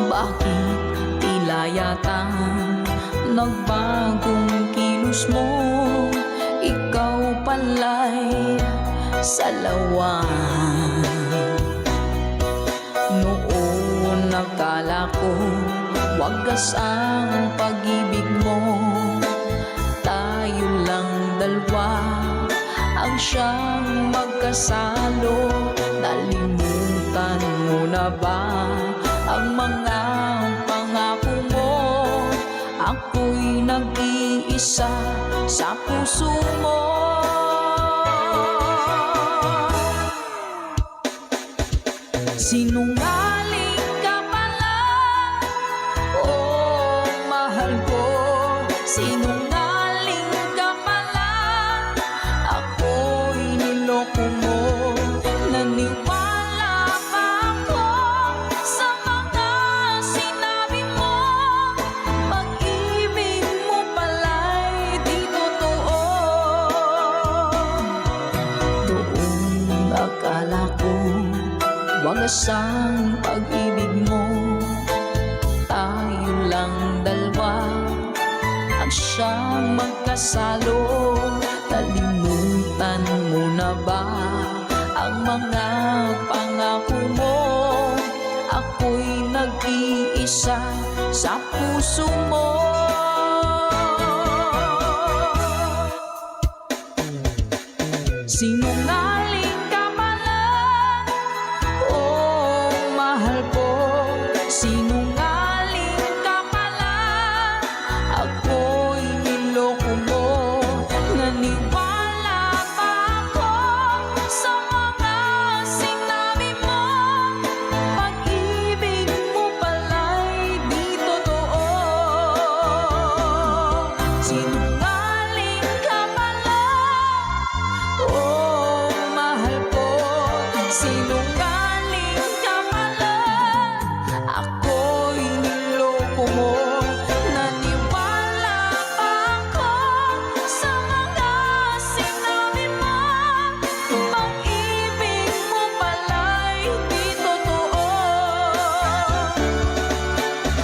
Bakit tila yata nagbagong kilos mo? Ikaw pala'y salawan. Noon nakala ko wagas ang pag-ibig mo, ang siyang magkasalo. Nalimutan mo na ba ang mga pangako mo? Ako'y nag-iisa sa puso mo. Sinungaling ka pala, oh mahal ko. Sinungaling ka pala, ako'y niloko mo. Naniwala pa ako sa mga sinabi mo. Pag-ibig mo pala'y di totoo. Doon akala ko wagas ang pag-ibig mo. Tayo lang dalawa ang siyang magkasalo. Nalimutan mo na ba ang mga pangako mo? Ako'y nag-iisa sa puso mo. Sinungaling ka pala, oh mahal ko. Sinungaling ka pala, ako'y niloko mo. Naniwala pa ako sa mga sinabi mo. Pag-ibig mo pala'y di totoo. Sinungaling ka pala, oh mahal ko. Sinungaling ka pala, ako'y niloko mo. Naniwala pa ako sa mga sinabi mo. Pag-ibig mo pala'y di totoo.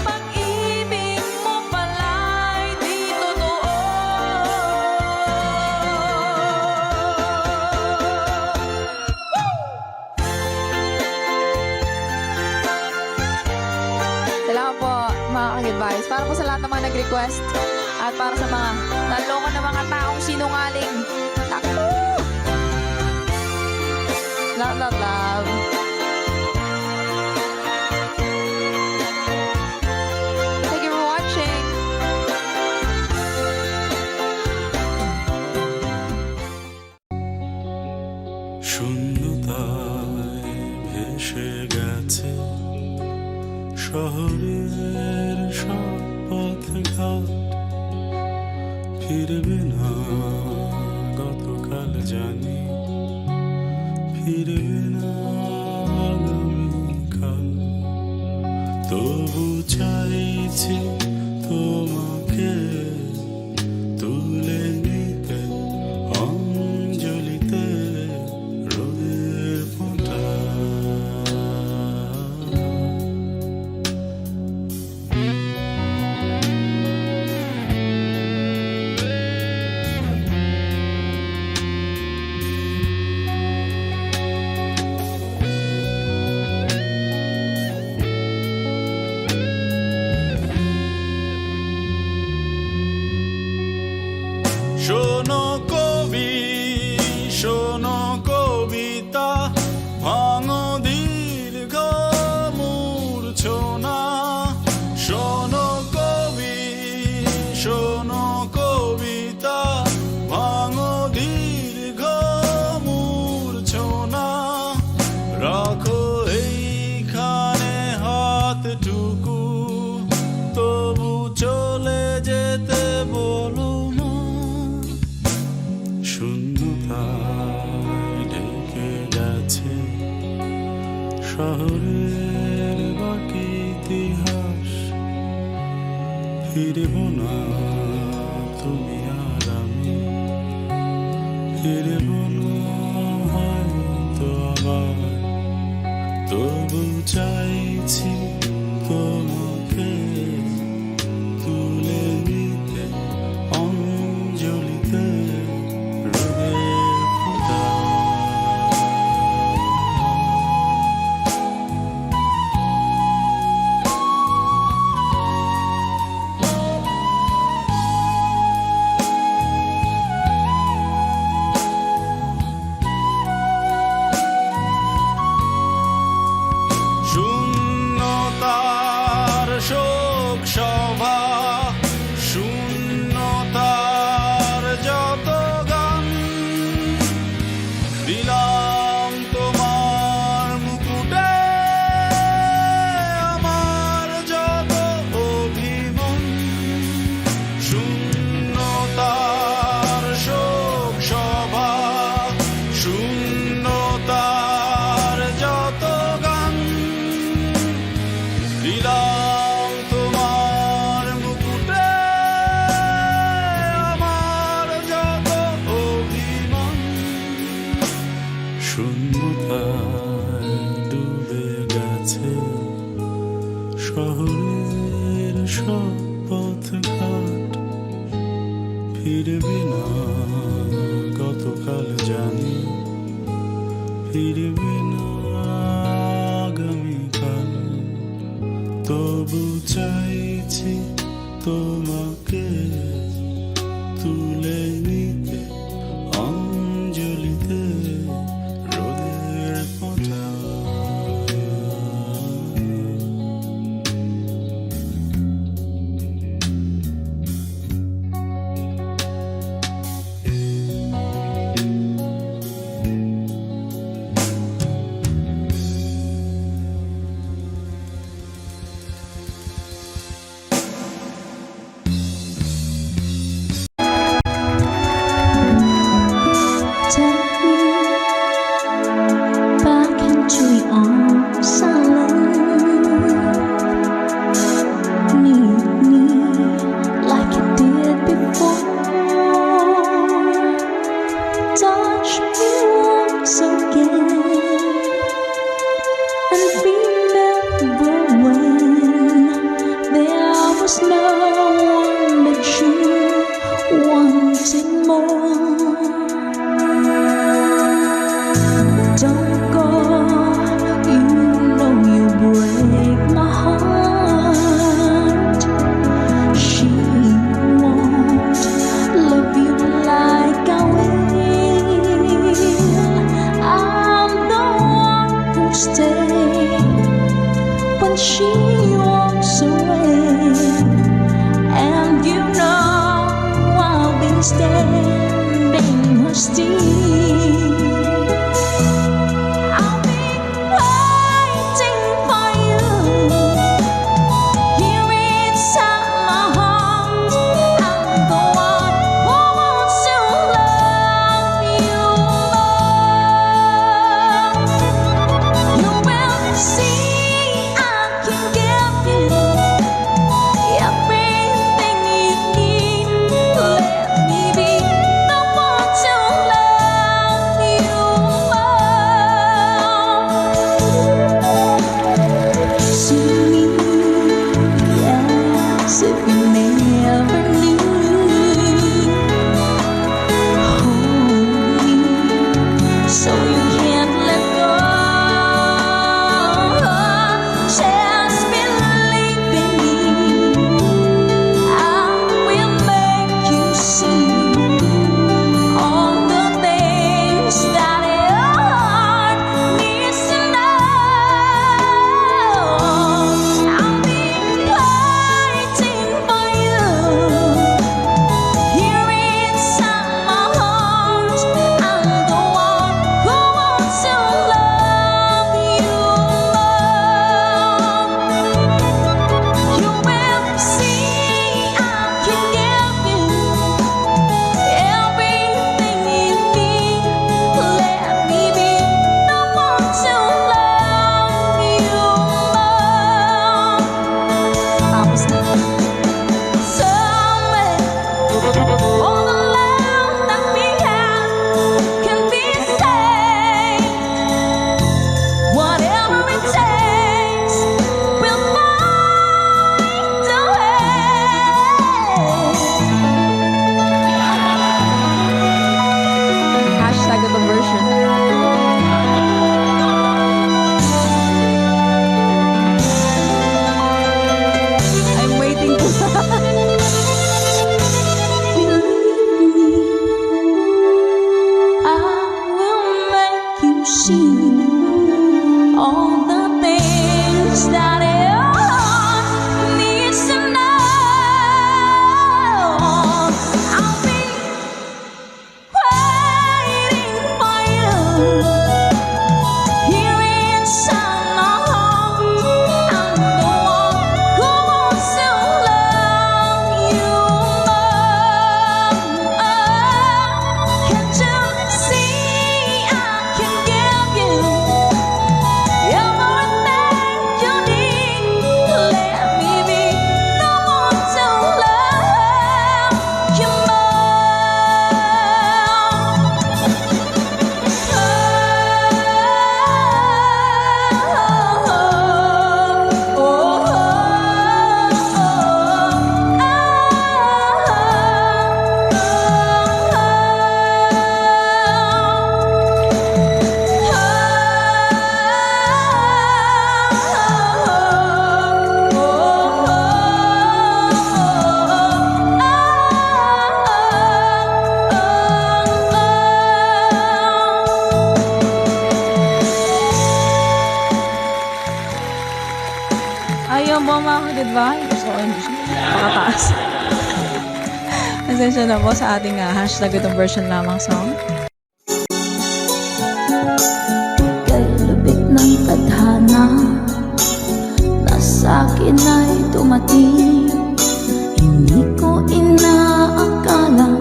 Pag-ibig mo pala'y di totoo. Salamat po mga ka-advice. Para po sa lahat ng mga nag-request at para sa mga naloko na mga taong sinungaling. Naku! Love, love, love. Thank you for watching. শূন্যতায় ভেসে গেছে শহরের সব পথঘাট। ফিরবে না গতকাল জানি, ফিরবে না আগামীকাল। তবু চাইছি তোমাকে তুলে নিতে অঞ্জলিতে রোদের ফোঁটা। শোনো কবি, শোনো কবিতা, ভাঙো দীর্ঘ মূর্ছনা। শোনো কবি, শোনো কবিতা, ভাঙো দীর্ঘ মূর্ছনা। রাখো এইখানে হাতটুকু, তবু চলে যেতে বলো না। শূন্যতায় ঢেকে গেছে শহরের বাকি ইতিহাস। ফিরব না তুমি আর আমি, ফিরব না হয়তো আবার। তবু চাইছি তোমাকে তুলে নিতে অঞ্জলিতে রোদের ফোঁটা। সব পথ ঘাট ফিরবি না গতকাল জানি ফিরবি না আগামীকাল তবু চাইছি তোমাকে তুলে নিতে অঞ্জলিতে রোদের ফোঁটা Take me back into your arms, I need me like you did before. Touch me once again and remember when there was no one but you wanted more. Don't go, you know you break my heart. She won't love you like I will. I'm the one who stays when she walks away, and you know I'll be standing her still. I'll be waiting for you here inside my heart. I'm the one who wants to love you more. You will see I can give you everything you need. Let me be the one to love you more. See me as if you never knew. Hold me so you can't let go. Just believe in me. I will make you see all the things that your heart needs to know. I'll be waiting for you here inside my heart. I'm the one who wants to love you more. You will see I can give you everything you need. Let me be the one to love you more. Tapos na. Somewhere all the love that we have can be saved. Whatever it takes, we'll find a way. Hashtag ito version. I'm waiting po. Believe me, I will make you see all the things that your heart needs to know. I'll be waiting for you here inside my heart. I'm the one who wants to love you more. Can't you see I can give you everything you need? Let me be the one to love you more. po mga ka-goodbye. Gusto ko yung pakataas. Pasensya na po sa ating hashtag itong version lamang song. Kay lubik ng tadhana na sa'kin ay dumating. Hindi ko inaakala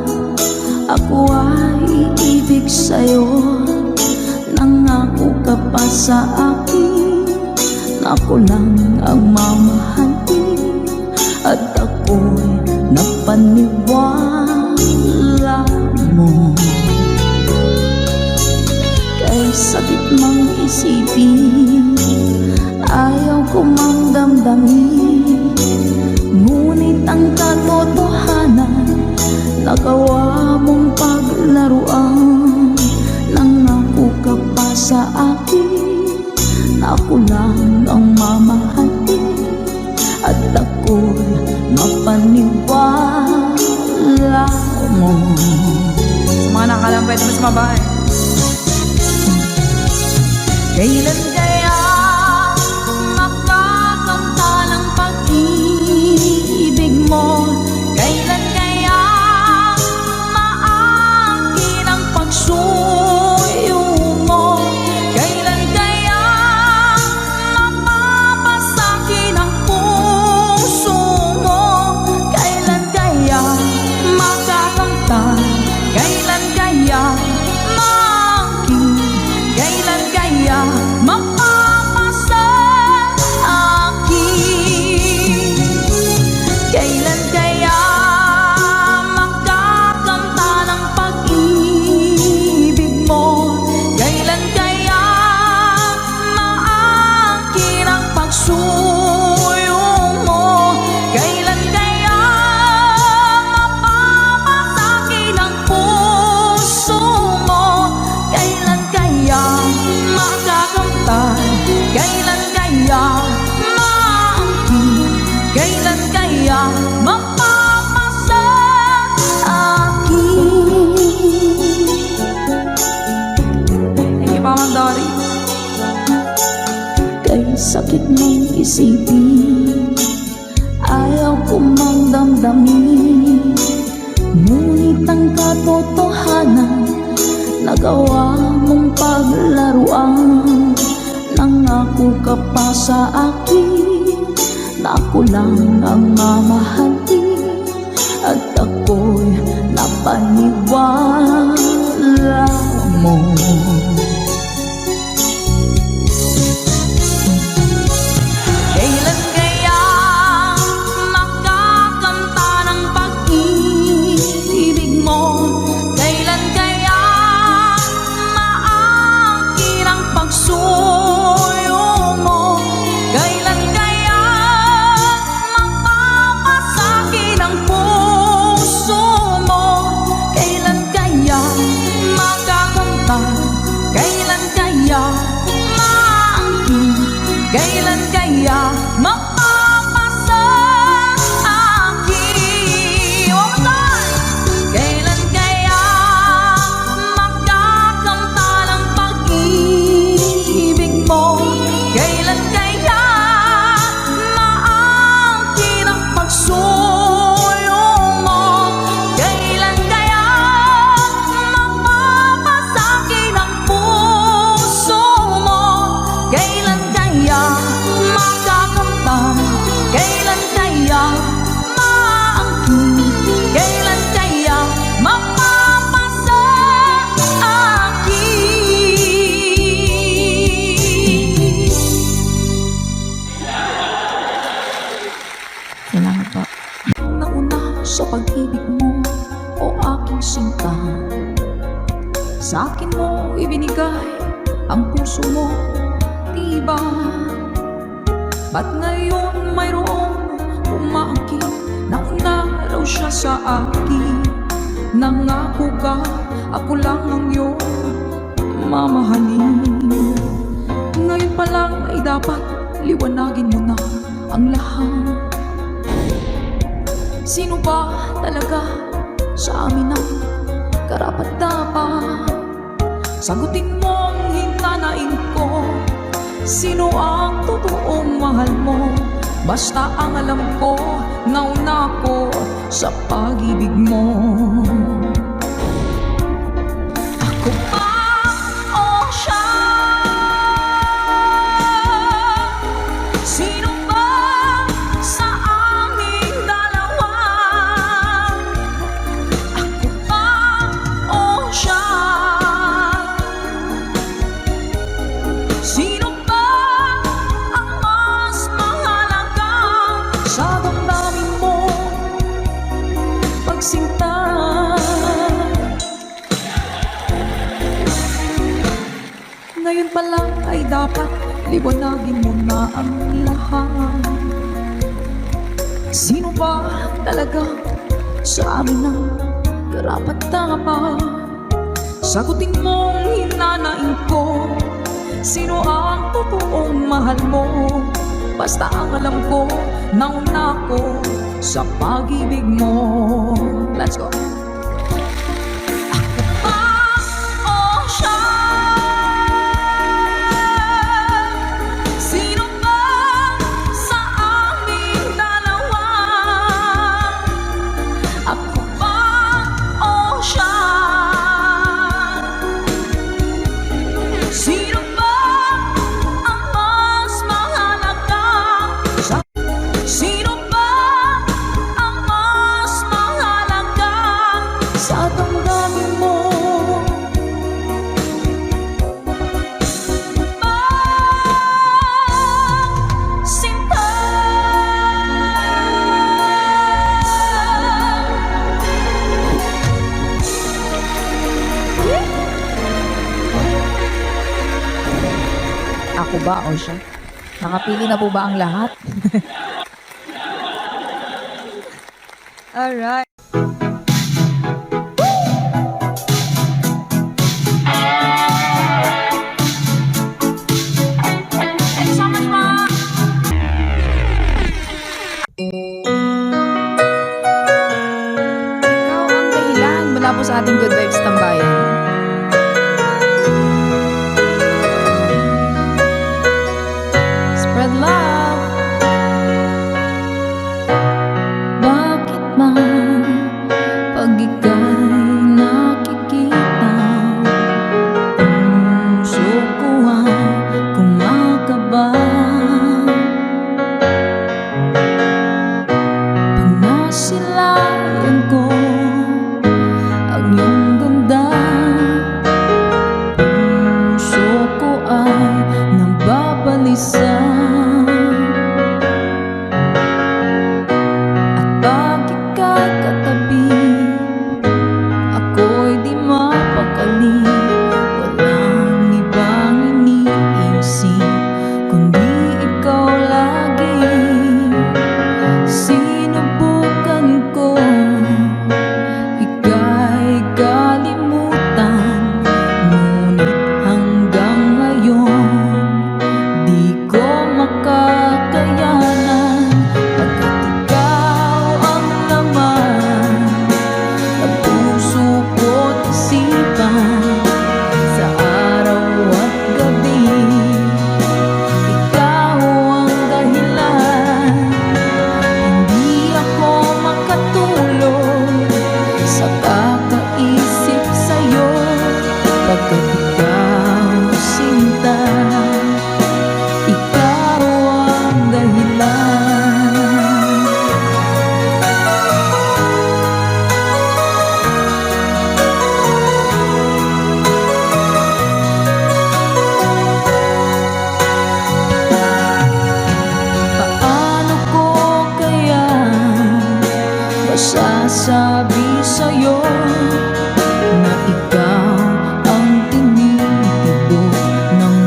ako ay iibig sa'yo. Nangako ka pa sa akin na ako lang ang mamahalin, at ako'y napaniwala mo. Kay sakit mang isipin, ayaw ko mang damdamin, ngunit ang katotohanan nagawa mong paglaruan. Nangako ka pa sa akin na ako lang ang mamahalin, at ako'y mapaniwala mo. Sa mga nakalambay naman sa mabahay. Kailan kaya makakamta ng pag-ibig mo? Kailan kaya maangkin ang pagsuyo mo? Kailan kaya mapapasakin ang puso mo? Kailan kaya makakamtan? Kailan kaya maangkin? Kailan kaya mapapasa akin? Kailan kaya makakamta ng pag-ibig mo? Kailan kaya maangkin ang pagsuyo mo? Kailan kaya mapapasakin ang puso mo? Kailan kaya makakamtan? Kailan kaya maangkin? Kailan kaya mapapasa akin? Thank you pa, Ma'am Dory. Kay sakit mong isipin, ayaw ko mang damdamin, ngunit ang katotohanan nagawa mong paglaruan. Nangako ka pa sa akin na ako lang ang mamahalin, at ako'y napaniwala mo. Kailan kaya makakamta ng pag-ibig mo? Kailan kaya maangkin ang pagsuyo mo? Kailan kaya mapapasakin ang puso mo? Kailan kaya makakamtan? Kailan kaya maangkin? Kailan kaya mapapasa akin? One more time! Kailan kaya makakamta ng pag-ibig mo? Kailan kaya maangkin ang pagsuyo mo? Kailan kaya mapapasakin ang puso mo? Kailan kaya makakamtan? Kailan kaya maangkin? Kailan kaya mapapasa akin? Salamat po. Nauna sa pag-ibig mo, o aking sinta. Sa akin mo ibinigay ang puso mo, diba? Ba't ngayon mayroong umaangkin? Nauna raw siya sa akin. Nangako ka, ako lang ang iyong mamahalin. Ngayon pa lang ay dapat liwanagin mo na ang lahat. Sino ba talaga sa amin ang karapat-dapat? Sagutin mo ang hintanain ko. Sino ang totoong mahal mo? Basta ang alam ko, nauna ko sa pag-ibig mo. Ako ba o siya? Sino ba sa aming dalawa? Ako ba o siya? Sino ba ang mas mahalaga sa damdamin mo? Pagsinta. Ngayon pa lang ay dapat liwanagin mo na ang lahat. Sino ba talaga sa amin ang karapat-dapat? Sagutin mong hinanain ko, sino ang totoong mahal mo? Basta ang alam ko, nauna ko sa pag-ibig mo. Let's go. Ako ba o siya? Sino ba sa aming dalawa? Ako ba o siya? Sino ba ang mas mahalaga? Sino ba ang mas mahalaga sa damdamin mo? Sinta. Ako ba o siya? Nakapili na po ba ang lahat? Alright. Thank you so much, Ma! Ikaw ang dahilan mula po sa ating Good Vibes Tambayan. Spread love. Bakit ba pag ika'y nakikita, puso ko ay kumakaba? Pag nasilayan ko ang iyong ganda, puso ko ay nababalisa. At pag ika'y katabi, ako'y di mapakali. Walang ibang iniisip kundi ikaw lagi. Sinubukan ko ika'y kalimutan, ngunit hanggang ngayon di ko makakayanan. Pagkat ikaw ang laman ng puso ko't isipan, sa araw at gabi ikaw ang dahilan. Hindi ako makatulog sa kakaisip sa'yo, pagkat ikaw sinta, ikaw ang dahilan. Paano ko kaya masasabi sa'yo na ikaw ang tinitibok ng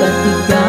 katiga